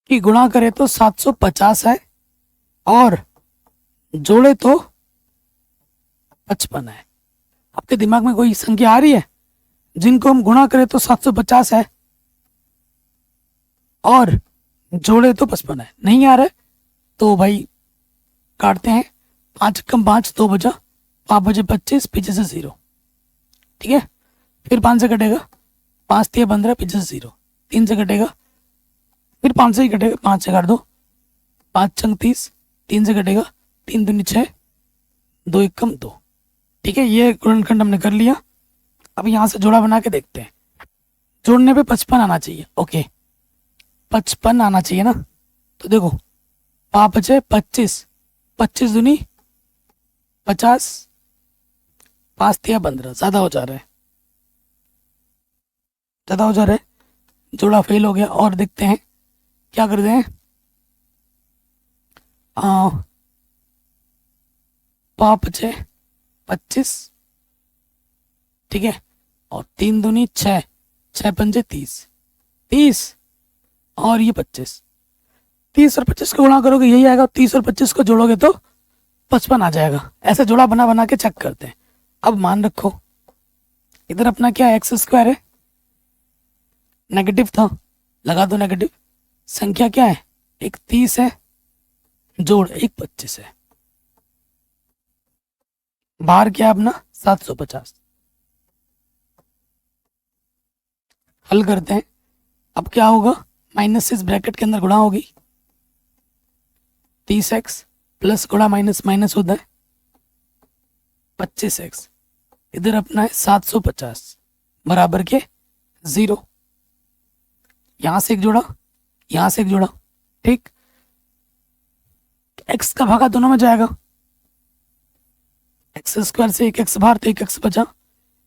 की गुणा करे तो 750 है और जोड़े तो 55 है। आपके दिमाग में कोई संख्या आ रही है जिनको हम गुणा करें तो 750 है और जोड़े तो 55 है? नहीं आ रहा है तो भाई काटते हैं, 5 कम 5 2 बचा, 5 बजे 25, पीछे से 0। ठीक है, फिर 5 से कटेगा, 5 3 15, पीछे से 0, 3 से कटेगा, फिर 5 से ही कटेगा, 5 से काट दो, 5 छंग 30, 3 से कटेगा, 3 दूनी 6, 2 1 कम 2। ठीक है, ये गुणनखंड हमने कर लिया। अब यहाँ से जोड़ा बना के देखते हैं। जोड़ने पे 55 आना चाहिए। ओके 55 आना चाहिए ना। तो देखो 5 बचे 25, 25 दूनी 50, 5 3 15, ज़्यादा हो जा रहा है, ज़्यादा हो जा रहा है, जोड़ा फेल हो गया। और देखते हैं क्या करते हैं, 5 बचे 25, ठीक है, और 3 दूनी 6, 6 पंजे 30, 30 और ये 25, 30 और 25 को गुणा करोगे यही आएगा, 30 और 25 को जोड़ोगे तो 55 आ जाएगा। ऐसे जोड़ा बना बना के चेक करते हैं। अब मान रखो इधर अपना क्या एक्स स्क्वायर है, नेगेटिव था, लगा दो नेगेटिव। संख्या क्या है, एक 30 है जोड़ एक 25 है, बाहर क्या अपना 750। हल करते हैं। अब क्या होगा, माइनस से इस ब्रैकेट के अंदर गुणा होगी, 30x प्लस गुणा माइनस माइनस होता है 25x, इधर अपना है 750 बराबर के 0। यहां से एक जोड़ा, यहां से एक जोड़ा, ठीक, x का भागा दोनों में जाएगा, एक्स स्क्वायर से एक एक्स बाहर तो एक एक्स बचा,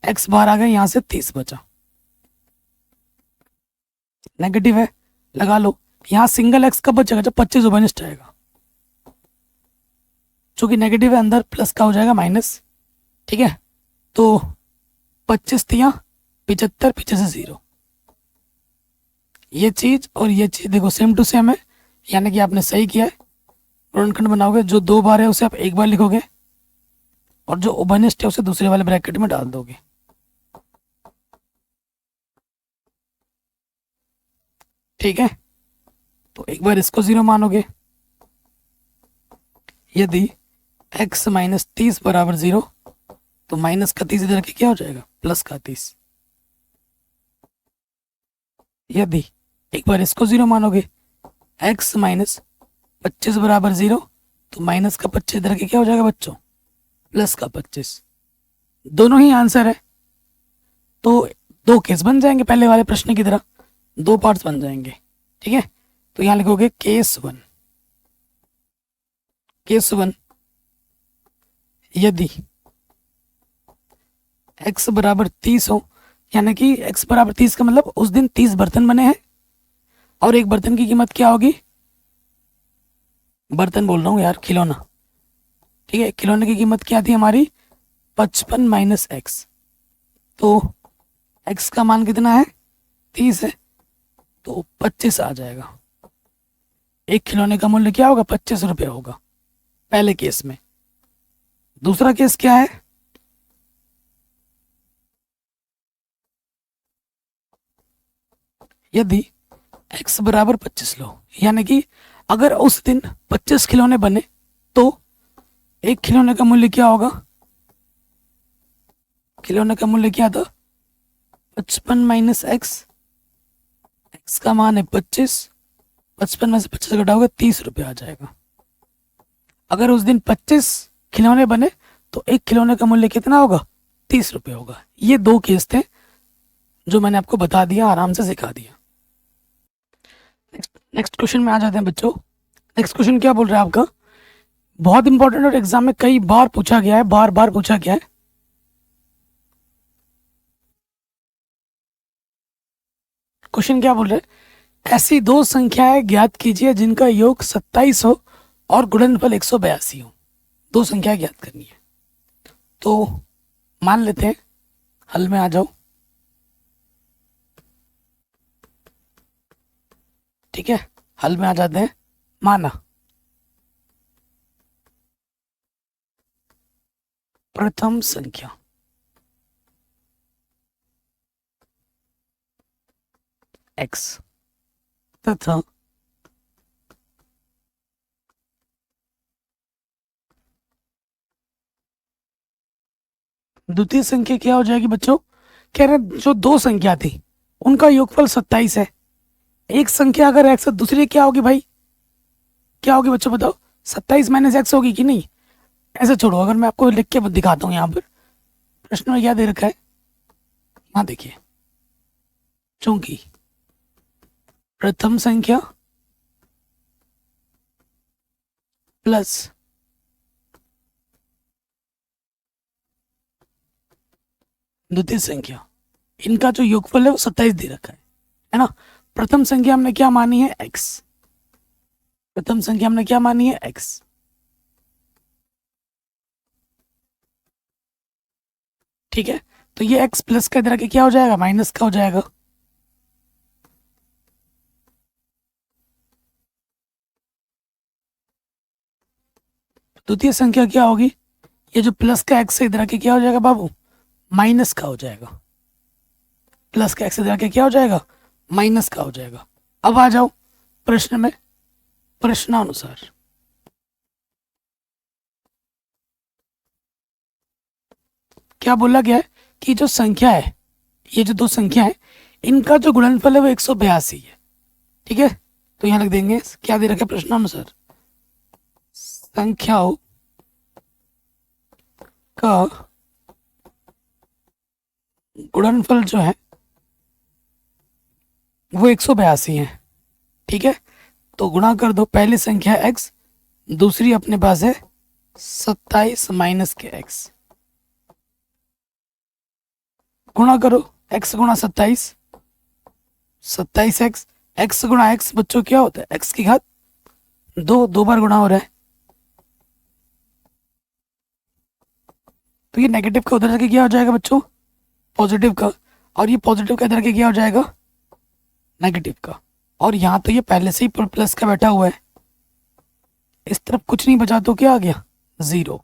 एक्स बाहर आ गया, यहां से 30 बचा, नेगेटिव है लगा लो। यहां सिंगल एक्स कब बचेगा, जब 25 ओबनिस्ट आएगा, चूंकि नेगेटिव है अंदर प्लस का हो जाएगा माइनस। ठीक है, तो 25 तिया 75, पीछे से 0। ये चीज और ये चीज देखो सेम टू सेम है, यानी कि आपने सही किया है। गुणनखंड बनाओगे, जो 2 बार है उसे आप 1 बार लिखोगे और जो ओबनिस्ट है उसे दूसरे वाले ब्रैकेट में डाल दोगे। ठीक है, तो एक बार इसको 0 मानोगे, यदि x माइनस 30 बराबर 0 तो माइनस का 30 इधर के क्या हो जाएगा, प्लस का 30। यदि एक बार इसको 0 मानोगे, x माइनस 25 बराबर 0 तो माइनस का 25 इधर के क्या हो जाएगा बच्चों, प्लस का 25। दोनों ही आंसर है, तो 2 केस बन जाएंगे पहले वाले प्रश्न की तरह, 2 पार्ट्स बन जाएंगे। ठीक है, तो यहां लिखोगे केस 1। केस 1, यदि x बराबर 30 हो, यानी कि x बराबर 30 का मतलब उस दिन 30 बर्तन बने हैं और एक बर्तन की कीमत क्या होगी, बर्तन बोल रहा हूँ यार, खिलौना। ठीक है, खिलौने की कीमत क्या थी हमारी, 55 माइनस एक्स, तो x का मान कितना है, 30 है, तो 25 आ जाएगा। एक खिलौने का मूल्य क्या होगा, 25 रुपये होगा पहले केस में। दूसरा केस क्या है, यदि x बराबर 25 लो, यानी कि अगर उस दिन 25 खिलौने बने तो एक खिलौने का मूल्य क्या होगा, खिलौने का मूल्य क्या था, 55 माइनस एक्स, एक्स का मान है 25, 55 में से 25 घटाओगे 30 रुपये आ जाएगा। अगर उस दिन 25 खिलौने बने तो एक खिलौने का मूल्य कितना होगा, 30 रुपये होगा। ये 2 केस थे जो मैंने आपको बता दिया, आराम से सिखा दिया। नेक्स्ट क्वेश्चन में आ जाते हैं बच्चों। नेक्स्ट क्वेश्चन क्या बोल रहा है आपका, बहुत इंपॉर्टेंट और एग्जाम में कई बार पूछा गया है, बार बार पूछा गया है। क्वेश्चन क्या बोल रहे हैं, ऐसी दो संख्याएं ज्ञात कीजिए जिनका योग 27 हो और गुणनफल 182 हो। दो संख्या ज्ञात करनी है। तो मान लेते हैं, हल में आ जाओ। ठीक है, हल में आ जाते हैं। माना प्रथम संख्या x तथा द्वितीय संख्या क्या हो जाएगी बच्चों? कह रहे हैं जो दो संख्या थी उनका योगफल 27 है। एक संख्या अगर x है, दूसरी क्या होगी भाई? क्या होगी बच्चों बताओ? 27 माइनस एक्स होगी कि नहीं? ऐसे छोड़ो, अगर मैं आपको लिख के दिखाता हूँ यहाँ पर प्रश्न में क्या दे रखा है, हाँ देखिए, चूंकि प्रथम संख्या प्लस द्वितीय संख्या, इनका जो योगफल है वो 27 दे रखा है ना। प्रथम संख्या हमने क्या मानी है? x। प्रथम संख्या हमने क्या मानी है? x। ठीक है, तो ये x प्लस का इधर के क्या हो जाएगा? माइनस का हो जाएगा। द्वितीय संख्या क्या होगी? ये जो प्लस का x है इधर के क्या हो जाएगा बाबू? माइनस का हो जाएगा। प्लस का x इधर के क्या हो जाएगा? माइनस का हो जाएगा। अब आ जाओ प्रश्न में, प्रश्नानुसार क्या बोला गया है कि जो संख्या है, ये जो दो संख्या है इनका जो गुणनफल है वो 182 है। ठीक है, तो यहां लिख देंगे क्या दे रखा है प्रश्नानुसार, संख्याओं का गुणनफल जो है वो 182 है। ठीक है, तो गुणा कर दो, पहली संख्या x, दूसरी अपने पास है 27 माइनस के x। गुणा करो, x गुणा 27, 27x, x गुणा x बच्चों क्या होता है? x की घात 2, दो बार गुणा हो रहा है। तो ये नेगेटिव का उधर जाके क्या हो जाएगा बच्चों? पॉजिटिव का, और ये पॉजिटिव का इधर के क्या हो जाएगा? नेगेटिव का। और यहाँ तो ये पहले से ही प्लस का बैठा हुआ है, इस तरफ कुछ नहीं बचा तो क्या आ गया? 0।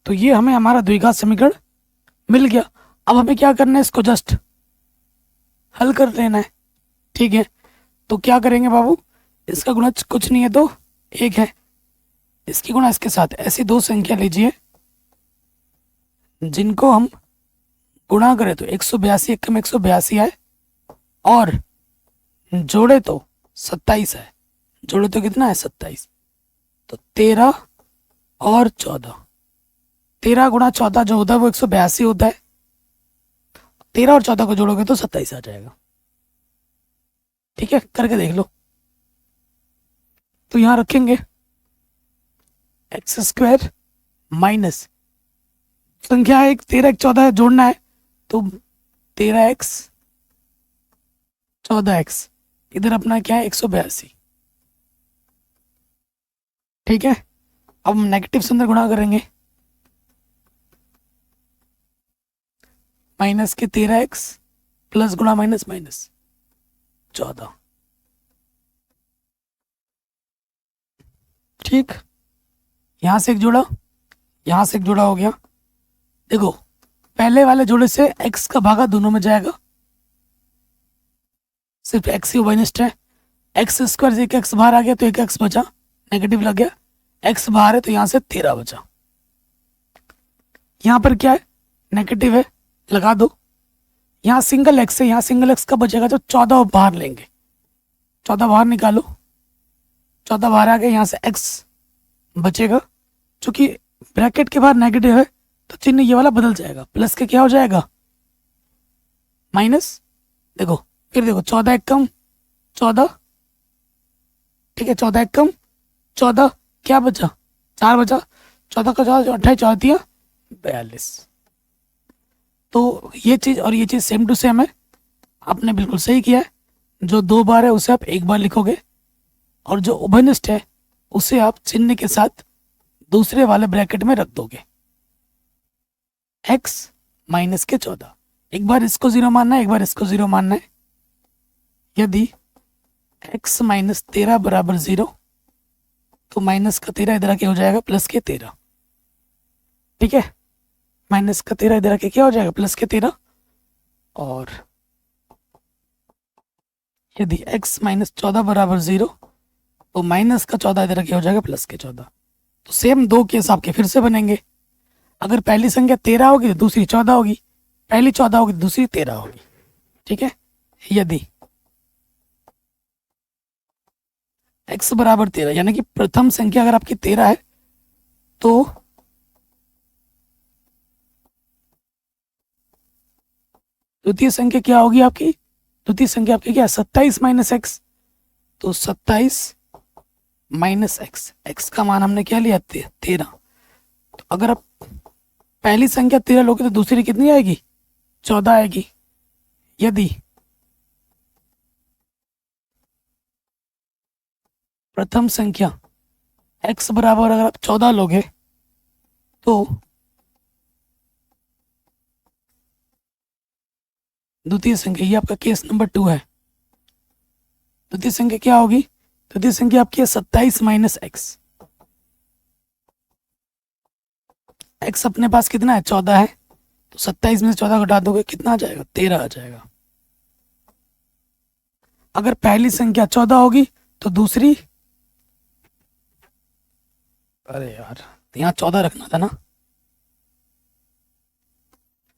तो ये हमें हमारा द्विघात समीकरण मिल गया। अब हमें क्या करना है? इसको जस्ट हल कर लेना है। ठीक है, तो क्या करेंगे बाबू? इसका गुणा कुछ नहीं है तो 1 है, इसकी गुणा इसके साथ। ऐसी दो संख्या लीजिए जिनको हम गुणा करें तो 182, एक कम 182 आए, और जोड़े तो 27 है। जोड़े तो कितना है? 27। तो 13 और 14, 13 गुणा 14 जो होता है वो 182 होता है। 13 और 14 को जोड़ोगे तो 27 आ जाएगा। ठीक है, करके देख लो। तो यहां रखेंगे x² माइनस संख्या है 13, 14 है, जोड़ना है तो 13x 14x, इधर अपना क्या है? 182। ठीक है, अब हम नेगेटिव से अंदर गुणा करेंगे, माइनस के 13x प्लस गुणा माइनस माइनस 14। ठीक, यहां से एक जोड़ा, यहां से एक जोड़ा हो गया। देखो, पहले वाले जोड़े से x का भागा दोनों में जाएगा, सिर्फ x ही माइनस है। x² से एक x बाहर आ गया तो एक x बचा, नेगेटिव लग गया। x बाहर है तो यहां से 13 बचा। यहां पर क्या है? नेगेटिव है, लगा दो। यहाँ सिंगल x है, यहाँ सिंगल x का बचेगा जो 14 बाहर लेंगे, 14 बाहर निकालो, 14 बाहर आ गया, यहाँ से x बचेगा। चूंकि ब्रैकेट के बाहर नेगेटिव है तो चिन्ह ये वाला बदल जाएगा, प्लस के क्या हो जाएगा? माइनस। देखो फिर देखो, 14 एक कम 14, ठीक है, 14 एक कम 14, क्या बचा? 4 बचा। 14 का 14, 28, 14 42। तो ये चीज़ और ये चीज़ सेम टू सेम है, आपने बिल्कुल सही किया है। जो 2 बार है उसे आप 1 बार लिखोगे, और जो उभयनिष्ठ है उसे आप चिन्ह के साथ दूसरे वाले ब्रैकेट में रख दोगे। x माइनस के 14, एक बार इसको 0 मानना है, एक बार इसको 0 मानना है। यदि x माइनस 13 बराबर 0, तो माइनस का 13 इधर आके हो जाएगा प्लस के 13। ठीक है, माइनस का 13 इधर आके क्या हो जाएगा, प्लस के 13। और यदि x माइनस 14 बराबर 0, तो माइनस का 14 इधर आके हो जाएगा प्लस के 14। तो सेम 2 केस आपके फिर से बनेंगे। अगर पहली संख्या 13 होगी तो दूसरी 14 होगी, पहली 14 होगी तो दूसरी 13 होगी। ठीक है, यदि x बराबर 13, यानी कि प्रथम संख्या अगर आपकी 13 है, तो द्वितीय संख्या क्या होगी आपकी, द्वितीय संख्या आपकी क्या है, 27 माइनस एक्स। तो 27 माइनस एक्स, एक्स का मान हमने क्या लिया, 13। तो अगर आप पहली संख्या 13 लोगे तो दूसरी कितनी आएगी, 14 आएगी। यदि प्रथम संख्या x बराबर अगर आप 14 लोगे, तो द्वितीय संख्या, ये आपका केस नंबर 2 है। द्वितीय संख्या क्या होगी, द्वितीय संख्या आपकी है 27 माइनस एक्स। एक्स अपने पास कितना है, 14 है, तो 27 में से 14 घटा दोगे, कितना आ जाएगा, 13 आ जाएगा। अगर पहली संख्या 14 होगी तो दूसरी, अरे यार तो यहाँ 14 रखना था ना।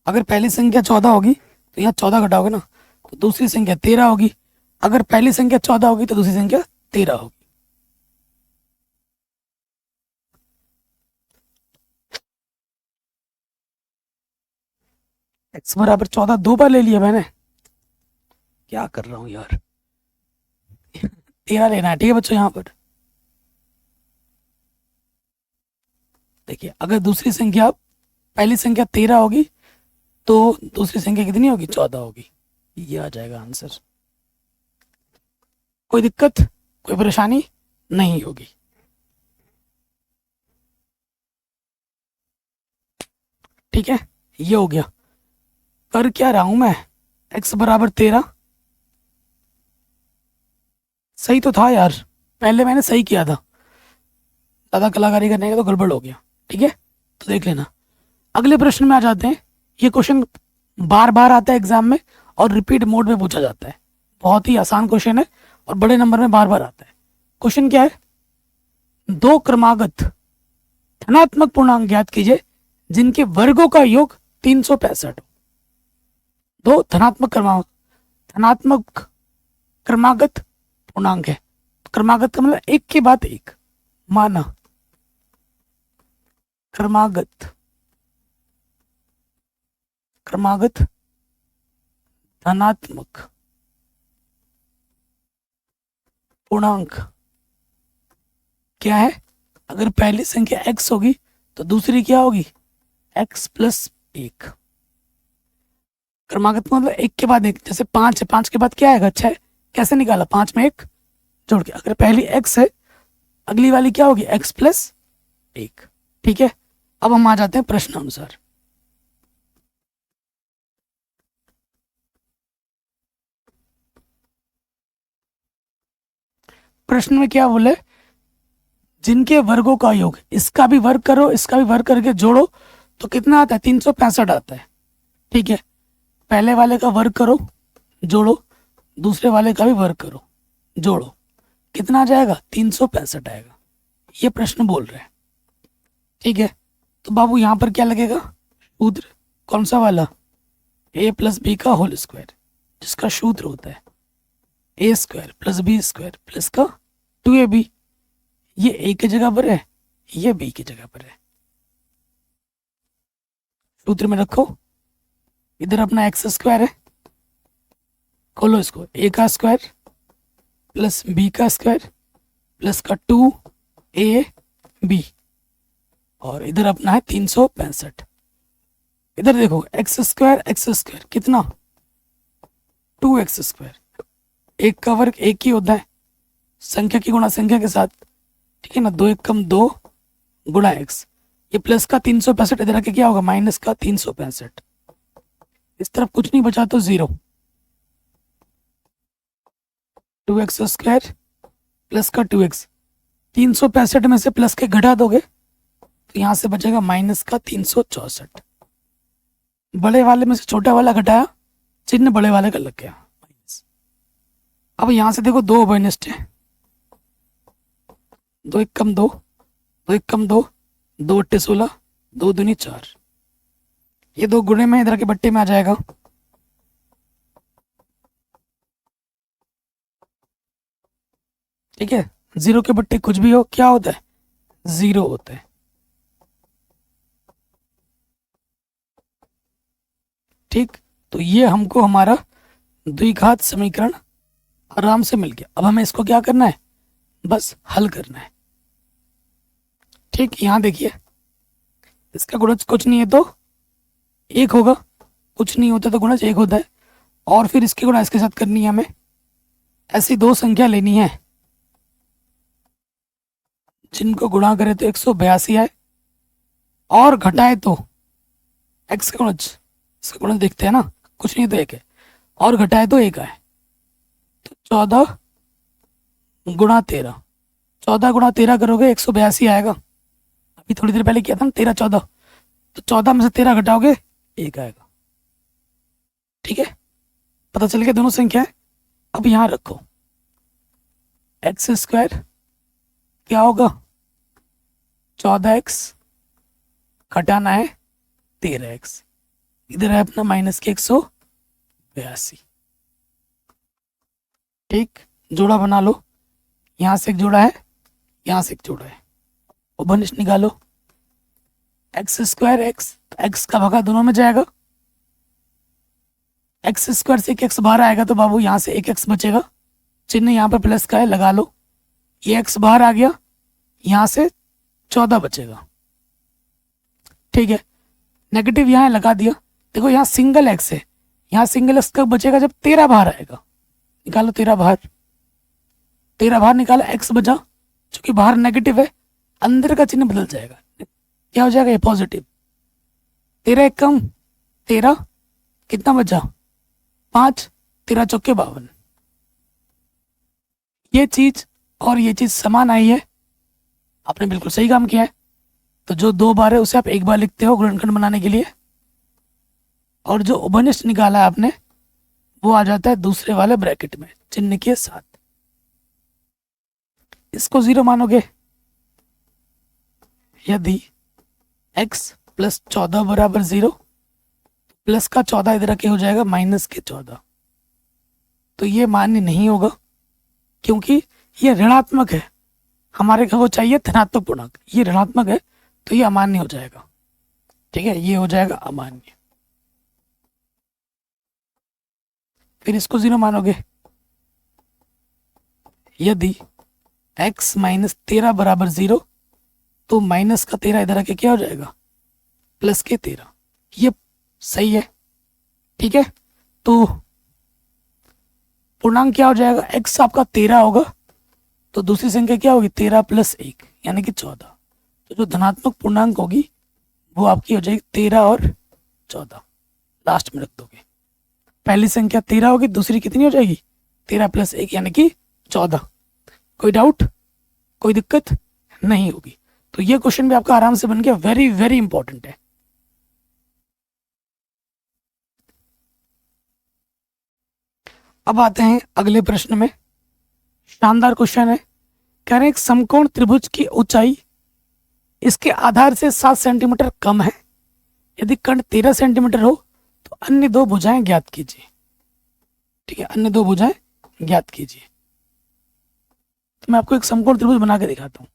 अगर पहली संख्या 14 होगी तो यहाँ 14 घटाओगे ना, तो दूसरी संख्या 13 होगी। अगर पहली संख्या 14 होगी तो दूसरी संख्या 13 होगी। x बराबर 14 2 बार ले लिया मैंने, क्या कर रहा हूँ यार। 13 लेना है, ठीक है बच्चों। यहाँ पर देखिए, अगर दूसरी संख्या, पहली संख्या 13 होगी तो दूसरी संख्या कितनी होगी, 14 होगी। ये आ जाएगा आंसर। कोई दिक्कत, कोई परेशानी नहीं होगी। ठीक है, ये हो गया। कर क्या रहा हूं मैं, x बराबर 13, सही तो था यार, पहले मैंने सही किया था, ज़्यादा कलाकारी करने का तो गड़बड़ हो गया। ठीक है, तो देख लेना। अगले प्रश्न में आ जाते हैं। ये क्वेश्चन बार बार आता है एग्जाम में और रिपीट मोड में पूछा जाता है। बहुत ही आसान क्वेश्चन है और बड़े नंबर में बार बार आता है। क्वेश्चन क्या है, 2 क्रमागत धनात्मक पूर्णांक ज्ञात कीजिए जिनके वर्गों का योग 365 हो। 2 धनात्मक क्रमागत पूर्णांक है। क्रमागत का मतलब एक के बाद एक, माना क्रमागत धनात्मक पूर्णांक क्या है। अगर पहली संख्या x होगी तो दूसरी क्या होगी, x प्लस 1। क्रमागत मतलब एक के बाद एक, जैसे 5 है, 5 के बाद क्या आएगा, 6। कैसे निकाला, 5 में 1 जोड़ के। अगर पहली x है, अगली वाली क्या होगी, x प्लस 1। ठीक है, अब हम आ जाते हैं प्रश्न अनुसार। प्रश्न में क्या बोले, जिनके वर्गों का योग, इसका भी वर्ग करो, इसका भी वर्ग करके जोड़ो तो कितना आता है, 365 आता है। ठीक है, पहले वाले का वर्ग करो जोड़ो, दूसरे वाले का भी वर्ग करो जोड़ो, कितना आ जाएगा, 365 आएगा। ये प्रश्न बोल रहे हैं। ठीक है, तो बाबू यहाँ पर क्या लगेगा, सूत्र कौन सा वाला, a प्लस बी का होल स्क्वायर, जिसका सूत्र होता है a square plus B square plus का 2ab। ये a की जगह पर है, ये b की जगह पर है। सूत्र में रखो, इधर अपना एक्स स्क्वायर है, खोलो इसको, a का स्क्वायर प्लस b का स्क्वायर प्लस का 2ab, और इधर अपना है 365। इधर देखो एक्स स्क्वायर कितना 2x²। एक का वर्ग एक ही होता है, संख्या की गुणा संख्या के साथ, ठीक है ना। 2 × 2 गुणा x, ये प्लस का 365 इधर आके क्या होगा माइनस का 365। इस तरफ कुछ नहीं बचा तो 0। 2x² प्लस का 2x, 365 में से प्लस के घटा दोगे तो यहां से बचेगा माइनस का 364। बड़े वाले में से छोटा वाला घटाया, चिन्ह बड़े वाले का लग गया माइनस। अब यहां से देखो 2 अभिनिष्ट है, 2 × 2 2 × 2 2 × 16 2 दूनी 4, ये 2 गुणे में इधर के बट्टे में आ जाएगा। ठीक है, 0 के बट्टे कुछ भी हो क्या होता है 0 होता है। ठीक, तो ये हमको हमारा द्विघात समीकरण आराम से मिल गया। अब हमें इसको क्या करना है, बस हल करना है। ठीक, यहां देखिए इसका गुणज कुछ नहीं है तो 1 होगा, कुछ नहीं होता तो गुणज 1 होता है, और फिर इसकी गुणा इसके साथ करनी है हमें। ऐसी 2 संख्या लेनी है जिनको गुणा करे तो 182 आए और घटाए तो x का गुणज, इसका गुणज देखते हैं ना, कुछ नहीं तो 1 है, और घटाए तो 1 आए, तो 14 × 13, 14 × 13 करोगे 182 आएगा। अभी थोड़ी देर पहले किया था ना 13 14, तो 14 में से 13 घटाओगे 1 आएगा। ठीक है, पता चल गया दोनों संख्या है। अब यहां रखो x² क्या होगा 14x, घटाना है 13x, इधर है अपना माइनस के 182। ठीक, जोड़ा बना लो, यहां से एक जोड़ा है, यहां से एक जोड़ा है, उभयनिष्ठ निकालो। x² x, तो x का भागा दोनों में जाएगा, x² से एक x बाहर आएगा तो बाबू यहां से एक x बचेगा, चिन्ह यहाँ पर प्लस का है लगा लो, ये x बाहर आ गया, यहां से 14 बचेगा। ठीक है, नेगेटिव यहाँ लगा दिया। देखो यहाँ सिंगल x है, यहाँ सिंगल x कब बचेगा जब 13 बाहर आएगा, निकालो 13 बाहर, 13 बाहर निकाला x बचा, क्योंकि बाहर नेगेटिव है अंदर का चिन्ह बदल जाएगा, क्या हो जाएगा ये पॉजिटिव। 13 × 1 13, कितना बचा 5, 13 × 4 52। ये चीज और ये चीज समान आई है, आपने बिल्कुल सही काम किया है। तो जो 2 बार है उसे आप 1 बार लिखते हो गुणनखंड बनाने के लिए, और जो उभयनिष्ठ निकाला है आपने वो आ जाता है दूसरे वाले ब्रैकेट में चिन्ह के साथ। इसको 0 मानोगे यदि x + 14 = 0, प्लस का 14 इधर रखे हो जाएगा माइनस के 14, तो ये मान्य नहीं होगा क्योंकि ये ऋणात्मक है, हमारे को चाहिए धनात्मक पूर्णांक, ये ऋणात्मक है तो ये अमान्य हो जाएगा। ठीक है, ये हो जाएगा अमान्य। फिर इसको 0 मानोगे यदि x - 13 = 0, तो माइनस का 13 इधर आके क्या हो जाएगा प्लस के 13, ये सही है। ठीक है, तो पूर्णांक क्या हो जाएगा, x आपका 13 होगा तो दूसरी संख्या क्या होगी 13 + 1 यानी कि 14, तो जो धनात्मक पूर्णांक होगी वो आपकी हो जाएगी 13 और 14, लास्ट में रख दोगे। पहली संख्या 13 होगी, दूसरी कितनी हो जाएगी 13 + 1 यानी कि 14। कोई डाउट, कोई दिक्कत नहीं होगी। तो ये क्वेश्चन भी आपका आराम से बन गया, वेरी वेरी इंपॉर्टेंट है। अब आते हैं अगले प्रश्न में, शानदार क्वेश्चन है। कह रहे हैं एक समकोण त्रिभुज की ऊंचाई इसके आधार से 7 सेंटीमीटर कम है, यदि कर्ण 13 सेंटीमीटर हो तो अन्य 2 भुजाएं ज्ञात कीजिए। ठीक है, अन्य 2 भुजाएं ज्ञात कीजिए। तो मैं आपको एक समकोण त्रिभुज बना के दिखाता हूं।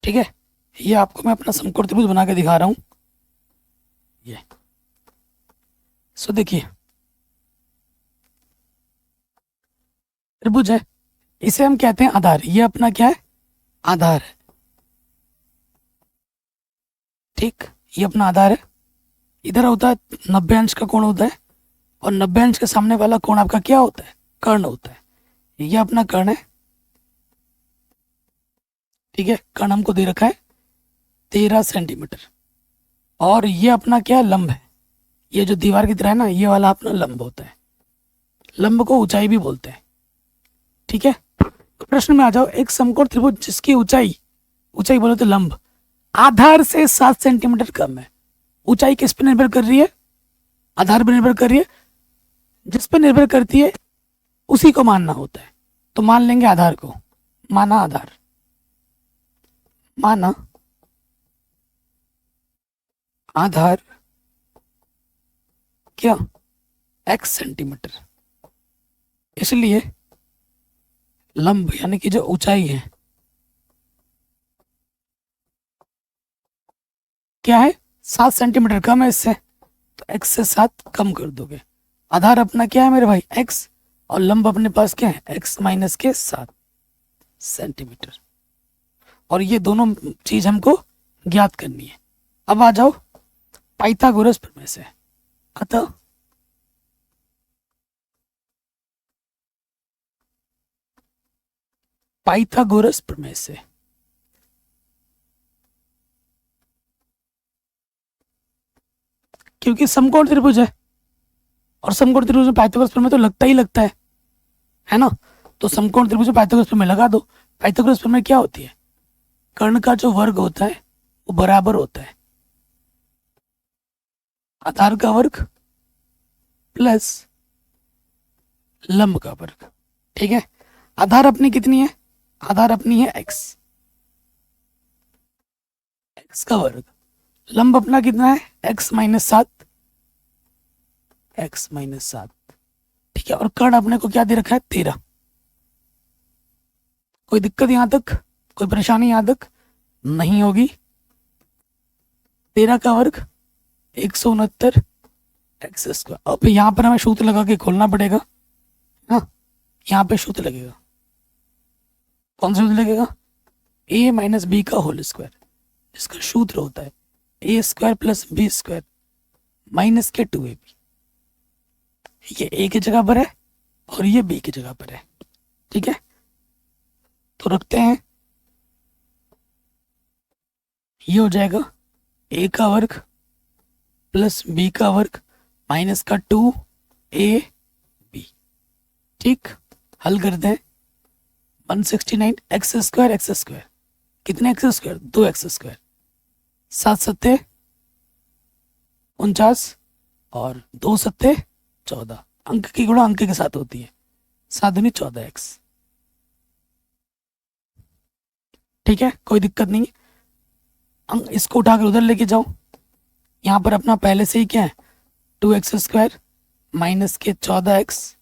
ठीक है, ये आपको मैं अपना समकोण त्रिभुज बना के दिखा रहा हूं। ये सो देखिए त्रिभुज है, इसे हम कहते हैं आधार, ये अपना क्या है आधार है। ठीक, ये अपना आधार है। इधर होता है 90 अंश का कोण होता है, और 90 अंश के सामने वाला कोण आपका क्या होता है? कर्ण होता है। ये अपना कर्ण है, ठीक है। कर्ण हमको दे रखा है 13 सेंटीमीटर, और ये अपना क्या है? लंब है। ये जो दीवार की तरह है ना, ये वाला अपना लंब होता है। लंब को ऊंचाई भी बोलते हैं, ठीक है। तो प्रश्न में आ जाओ, एक समकोण त्रिभुज जिसकी ऊंचाई, ऊंचाई बोले तो लंब, आधार से 7 सेंटीमीटर कम है। ऊंचाई किस पे निर्भर कर रही है? आधार पर निर्भर कर रही है। जिस पे निर्भर करती है उसी को मानना होता है। तो मान लेंगे आधार को, माना आधार, माना आधार क्या? x centimetre. इसलिए लंब यानी कि जो ऊंचाई है क्या है? 7 सेंटीमीटर कम है इससे, तो x से 7 कम कर दोगे। आधार अपना क्या है मेरे भाई? x, और लंब अपने पास क्या है? x माइनस के 7 सेंटीमीटर। और ये दोनों चीज हमको ज्ञात करनी है। अब आ जाओ पाइथागोरस प्रमेय से। अतः पाइथागोरस प्रमेय से क्योंकि समकोण त्रिभुज है, और समकोण त्रिभुज में पाइथागोरस प्रमेय तो लगता ही लगता है ना। तो समकोण त्रिभुज में पाइथागोरस प्रमेय लगा दो। पाइथागोरस प्रमेय क्या होती है? कर्ण का जो वर्ग होता है वो बराबर होता है आधार का वर्ग प्लस लंब का वर्ग, ठीक है। आधार अपनी कितनी है? आधार अपनी है x, x का वर्ग। लंब अपना कितना है? x माइनस 7, x माइनस 7, ठीक है। और कर्ण अपने को क्या दे रखा है? 13। कोई दिक्कत यहां तक? कोई परेशानी यहां तक नहीं होगी? 13 का वर्ग 169 एक्स स्क्वायर। अब यहाँ पर हमें सूत्र लगा के खोलना पड़ेगा, हाँ। यहाँ पे सूत्र लगेगा, कौन सा सूत्र लगेगा? a माइनस बी का होल स्क्वायर, जिसका सूत्र होता है a square plus B square minus के 2ab। ये a की जगह पर है और ये b की जगह पर है, ठीक है। तो रखते हैं, ये हो जाएगा a का वर्ग प्लस b का वर्ग माइनस का 2ab, ठीक। हल करते हैं। 169 एक्स स्क्वायर कितने एक्स स्क्वायर? 2 एक्स स्क्वायर, 7 सत्ते 49 और 2 सत्ते 14। अंक की गुणा अंक के साथ होती है, 7 दूनी 14 एक्स, ठीक है। कोई दिक्कत नहीं। अंक इसको उठाकर उधर लेके जाओ। यहाँ पर अपना पहले से ही क्या है? 2 एक्स स्क्वायर माइनस के 14 एक्स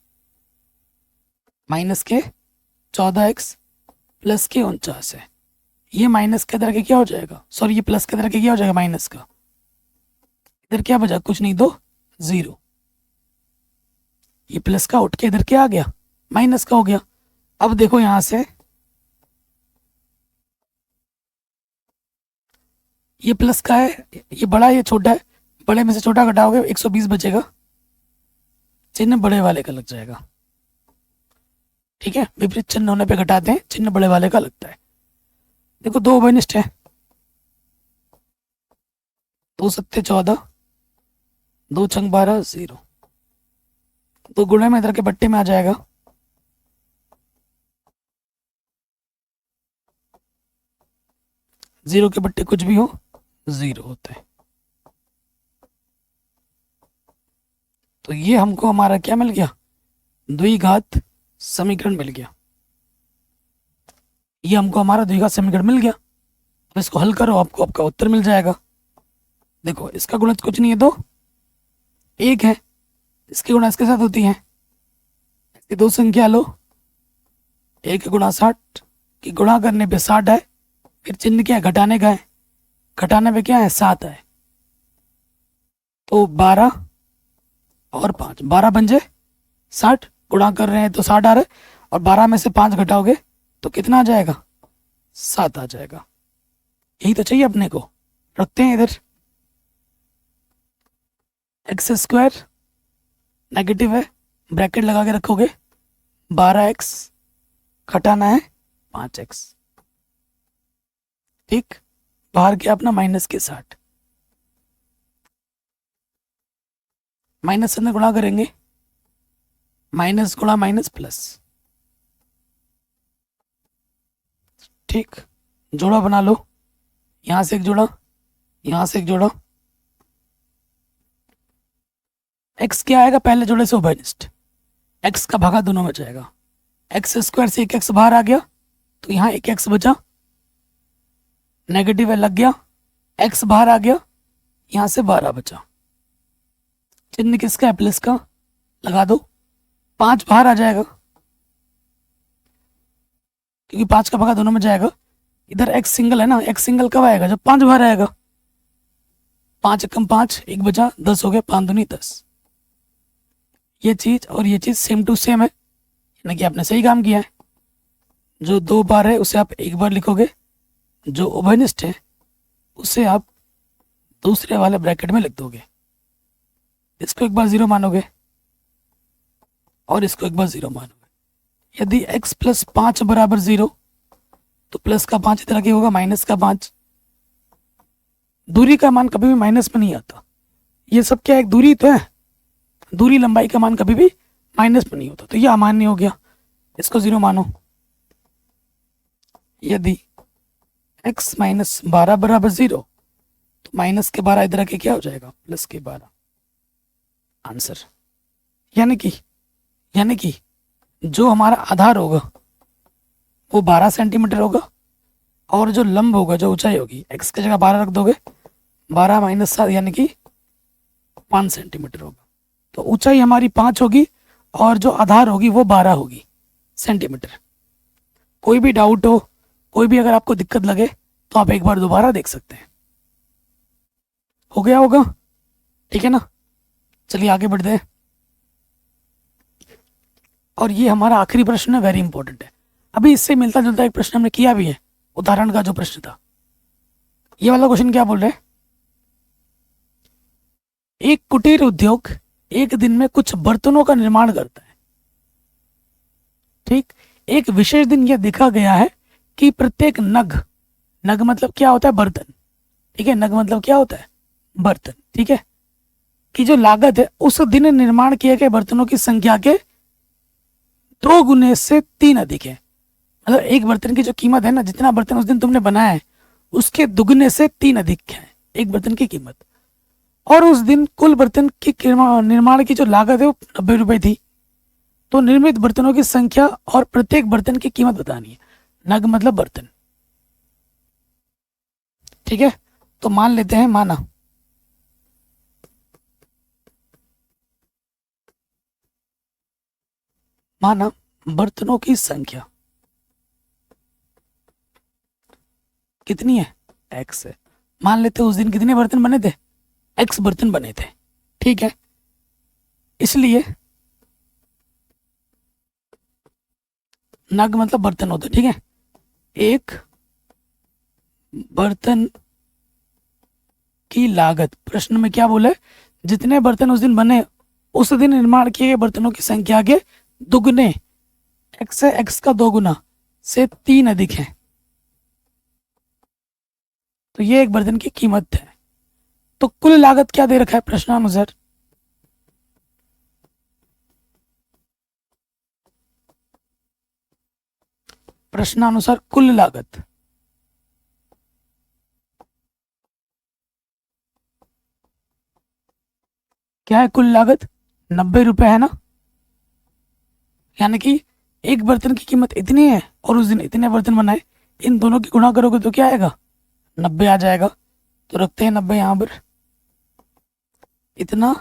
माइनस के 14 एक्स प्लस के 49 है। ये माइनस के इधर के क्या हो जाएगा? सॉरी, ये प्लस के इधर के क्या हो जाएगा? माइनस का। इधर क्या बचा? कुछ नहीं, 2 0। ये प्लस का उठ के इधर क्या आ गया? माइनस का हो गया। अब देखो यहां से ये प्लस का है, ये बड़ा ये छोटा है, बड़े में से छोटा घटाओगे 120 बचेगा, चिन्ह बड़े वाले का लग जाएगा, ठीक है। विपरीत चिन्ह होने पे घटाते हैं, चिन्ह बड़े वाले का लगता है। देखो 2 उभयनिष्ठ है, 2 सत्ते 14, 2 छंग 12 0। 2 गुणे में इधर के बट्टे में आ जाएगा, जीरो के बट्टे कुछ भी हो 0 होता है। तो ये हमको हमारा क्या मिल गया? द्विघात समीकरण मिल गया। ये हमको हमारा द्विघात समीकरण मिल गया। अब इसको हल करो, आपको आपका उत्तर मिल जाएगा। देखो इसका गुणज कुछ नहीं है, 2 1 है, इसकी गुणा इसके साथ होती है। इसकी 2 संख्या लो, 1 गुणा 60 की गुणा करने पे 60 है, फिर चिन्ह क्या है? घटाने का है, घटाने पे क्या है? 7 है। तो 12 और 5, 12 बन जाए 60, गुणा कर रहे हैं तो 60 आ रहा है, और 12 में से 5 घटाओगे तो कितना आ जाएगा? 7 आ जाएगा। यही तो चाहिए अपने को, रखते हैं इधर, एक्स स्क्वायर नेगेटिव है, ब्रैकेट लगा के रखोगे, 12x घटाना है 5x, ठीक। बाहर क्या अपना माइनस के 60, माइनस से अंदर गुणा करेंगे, माइनस गुणा माइनस प्लस, ठीक। जोड़ा बना लो, यहां से एक जोड़ा, यहां से एक जोड़ा, x क्या आएगा पहले जोड़े से उभयनिष्ठ, x का भागा दोनों में जाएगा, एक्स स्क्वायर से एक x बाहर आ गया तो यहाँ एक x बचा, नेगेटिव है लग गया, x बाहर आ गया, यहां से 12 बचा, चिन्ह किसका है प्लस का, लगा दो, 5 बाहर आ जाएगा क्योंकि 5 का भागा दोनों में जाएगा, इधर x सिंगल है ना, x सिंगल कब आएगा जब 5 बाहर आएगा, 5 कम 5 एक बचा, 10 हो गया, 5 दूनी 10। ये चीज और ये चीज सेम टू सेम है, यानी कि आपने सही काम किया है। जो 2 बार है उसे आप एक बार लिखोगे, जो उभयनिष्ठ है उसे आप दूसरे वाले ब्रैकेट में लिख दोगे, इसको एक बार 0 मानोगे और इसको एक बार 0 मानोगे। यदि x प्लस 5 बराबर 0 तो प्लस का 5 इधर क्या होगा, माइनस का 5। दूरी का मान कभी भी माइनस में नहीं आता, ये सब क्या एक दूरी तो है, दूरी लंबाई का मान कभी भी माइनस में नहीं होता, तो ये अमान्य हो गया, इसको 0 मानो। यदि x माइनस 12 बराबर 0 तो माइनस के 12 इधर के क्या हो जाएगा, प्लस के 12 आंसर। यानी कि जो हमारा आधार होगा वो 12 सेंटीमीटर होगा और जो लंब होगा, जो ऊंचाई होगी, x की जगह 12 रख दोगे, 12 माइनस 7 यानी कि 5 सेंटीमीटर होगा, तो ऊंचाई हमारी 5 होगी और जो आधार होगी वो 12 होगी सेंटीमीटर। कोई भी डाउट हो, कोई भी अगर आपको दिक्कत लगे तो आप एक बार दोबारा देख सकते हैं। हो गया होगा, ठीक है ना, चलिए आगे बढ़ते हैं। और ये हमारा आखिरी प्रश्न है, वेरी इंपॉर्टेंट है, अभी इससे मिलता जुलता एक प्रश्न हमने किया भी है, उदाहरण का जो प्रश्न था। ये वाला क्वेश्चन क्या बोल रहे हैं, एक कुटीर उद्योग एक दिन में कुछ बर्तनों का निर्माण करता है, ठीक। एक विशेष दिन यह देखा गया है कि प्रत्येक नग, नग मतलब क्या होता है, बर्तन, ठीक है, नग मतलब क्या होता है, बर्तन, ठीक है, की जो लागत है उस दिन निर्माण किए गए बर्तनों की संख्या के 2 गुने से 3 अधिक है। मतलब एक बर्तन की जो कीमत है ना, जितना बर्तन उस दिन तुमने बनाया है उसके दुगने से 3 अधिक है एक बर्तन की कीमत, और उस दिन कुल बर्तन की निर्माण की जो लागत है वो 90 रुपए थी। तो निर्मित बर्तनों की संख्या और प्रत्येक बर्तन की कीमत बतानी है, नग मतलब बर्तन, ठीक है। तो मान लेते हैं, माना बर्तनों की संख्या कितनी है, x है। मान लेते हैं उस दिन कितने बर्तन बने थे, x बर्तन बने थे, ठीक है। इसलिए नग मतलब बर्तन होता है, ठीक है। एक बर्तन की लागत, प्रश्न में क्या बोला है, जितने बर्तन उस दिन बने उस दिन निर्माण किए गए बर्तनों की संख्या के दुगने, x है, x का 2 गुना से 3 अधिक है, तो ये एक बर्तन की कीमत है। तो कुल लागत क्या दे रखा है प्रश्नानुसार, प्रश्नानुसार कुल लागत क्या है, कुल लागत 90 रुपए है ना, यानी कि एक बर्तन की कीमत इतनी है और उस दिन इतने बर्तन बनाए, इन दोनों की गुणा करोगे तो क्या आएगा, 90 आ जाएगा। तो रखते हैं 90 यहां पर, इतना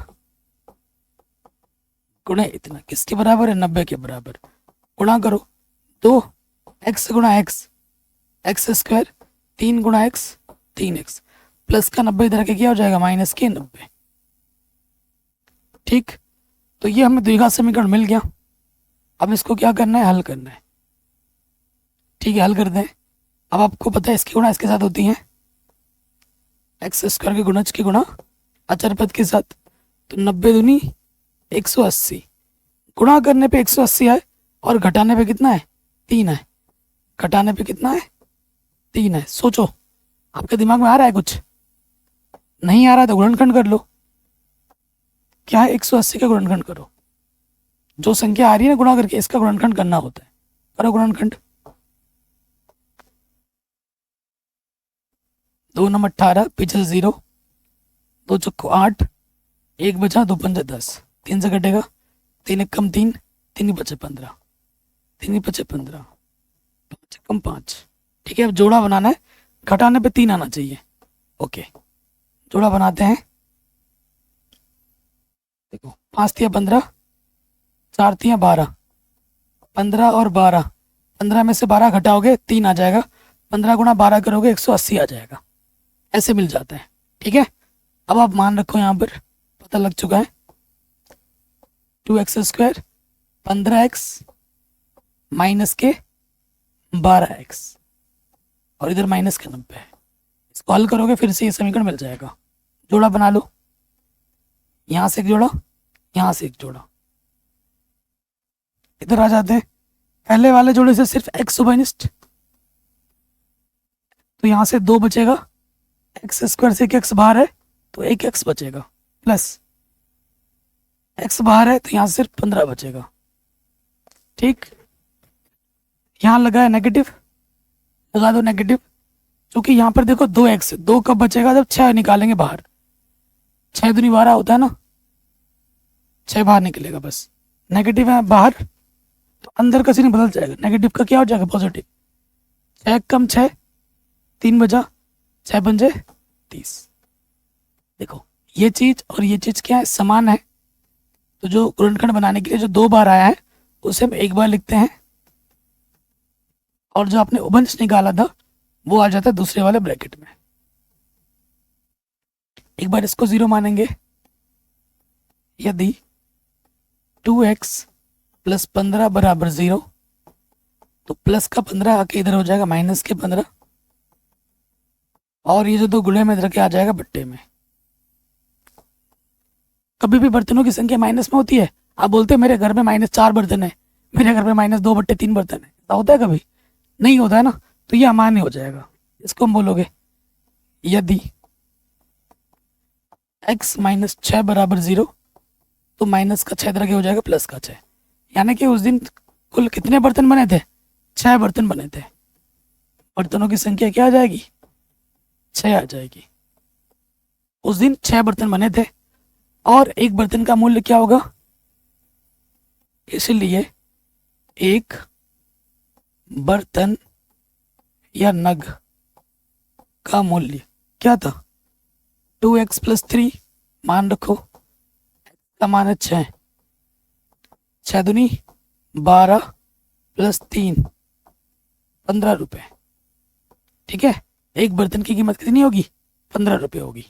गुणे इतना किसके बराबर है, 90 के बराबर, गुणा करो, 2 x गुणा x, एक्स स्क्वायर, 3 गुणा x 3x, प्लस का 90 इधर के क्या हो जाएगा, माइनस के 90, ठीक। तो ये हमें द्विघात समीकरण मिल गया, अब इसको क्या करना है, हल करना है, ठीक है, हल करते हैं। अब आपको पता है इसकी गुणा इसके साथ होती हैं, एक्स स्क्वायर के गुणज के गुणा अचर पद के साथ, तो 90 दूनी 180, गुणा करने पे 180 है और घटाने पे कितना है 3 है, घटाने पे कितना है 3 है। सोचो आपके दिमाग में आ रहा है कुछ, नहीं आ रहा है तो गुणनखंड कर लो। क्या है 180 का गुणनखंड करो, जो संख्या आ रही है ना गुणा करके इसका गुणनखंड करना होता है, करो गुणनखंड। 2 नंबर 18 पीछे 0, 2 चक्को 8, 1 बचा 2 पंजे 10, 3 से कटेगा 3 एक कम 3, 3 ही बचे 15, 3 ही बचे 15, 5 कम 5। ठीक है, अब जोड़ा बनाना है, घटाने पे 3 आना चाहिए। ओके जोड़ा बनाते हैं। देखो 5 तिया 15, 4 तिया 12, 15 और 12, 15 में से 12 घटाओगे 3 आ जाएगा, 15 गुणा 12 करोगे 180 आ जाएगा, ऐसे मिल जाता है। ठीक है, अब आप मान रखो यहाँ पर पता लग चुका है 2x² 15x माइनस के 12x और इधर माइनस के 90 है। इसको हल करोगे फिर से ये समीकरण मिल जाएगा। जोड़ा बना लो, यहाँ से एक जोड़ा, यहाँ से एक जोड़ा, इधर आ जाते हैं। पहले वाले जोड़े से सिर्फ x सुबह, तो यहाँ से 2 बचेगा, x² से 1 x बाहर है तो 1 x बचेगा, प्लस x बाहर है तो यहाँ से सिर्फ 15 बचेगा। ठीक, यहाँ लगा है नेगेटिव, लगा दो नेगेटिव, क्योंकि यहाँ पर देखो 2x, 2 कब बचेगा जब 6 निकालेंगे बाहर, 6 दूनी 12 होता है ना, 6 बाहर निकलेगा, बस नेगेटिव है बाहर तो अंदर का चिन्ह बदल जाएगा, नेगेटिव का क्या हो जाएगा पॉजिटिव, 6 कम 6, 3 बचा, 6 पंजे 30। देखो ये चीज और ये चीज क्या है, समान है, तो जो गुणनखंड बनाने के लिए जो 2 बार आया है उसे हम 1 बार लिखते हैं, और जो आपने उभंश निकाला था वो आ जाता है दूसरे वाले ब्रैकेट में। एक बार इसको 0 मानेंगे, यदि 2x + 15 बराबर 0, तो प्लस का 15 आके इधर हो जाएगा माइनस के 15, और ये जो 2 गुणे में इधर के आ जाएगा बट्टे में। कभी भी बर्तनों की संख्या माइनस में होती है, आप बोलते हैं मेरे घर में -4 बर्तन है, मेरे घर में -2/3 बर्तन है, ऐसा होता है कभी? नहीं होता है ना, तो ये अमान्य हो जाएगा। इसको हम बोलोगे यदि x - 6 बराबर 0, तो माइनस का 6 इधर के हो जाएगा प्लस का 6, यानी कि उस दिन कुल कितने बर्तन बने थे? 6 बर्तन बने थे। बर्तनों की संख्या क्या आ जाएगी? 6 आ जाएगी। उस दिन 6 बर्तन बने थे, और एक बर्तन का मूल्य क्या होगा? इसलिए एक बर्तन या नग का मूल्य क्या था? 2x + 3, मान रखो का मान है 6, 6 दूनी 12 + 3 15 रुपये। ठीक है, एक बर्तन की कीमत कितनी होगी? 15 रुपये होगी।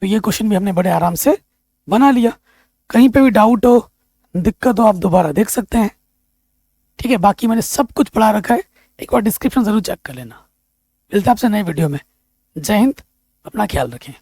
तो ये क्वेश्चन भी हमने बड़े आराम से बना लिया। कहीं पे भी डाउट हो, दिक्कत हो, आप दोबारा देख सकते हैं। ठीक है, बाकी मैंने सब कुछ पढ़ा रखा है, एक बार डिस्क्रिप्शन जरूर चेक कर लेना। मिलते हैं आपसे नए वीडियो में। जय हिंद, अपना ख्याल रखें।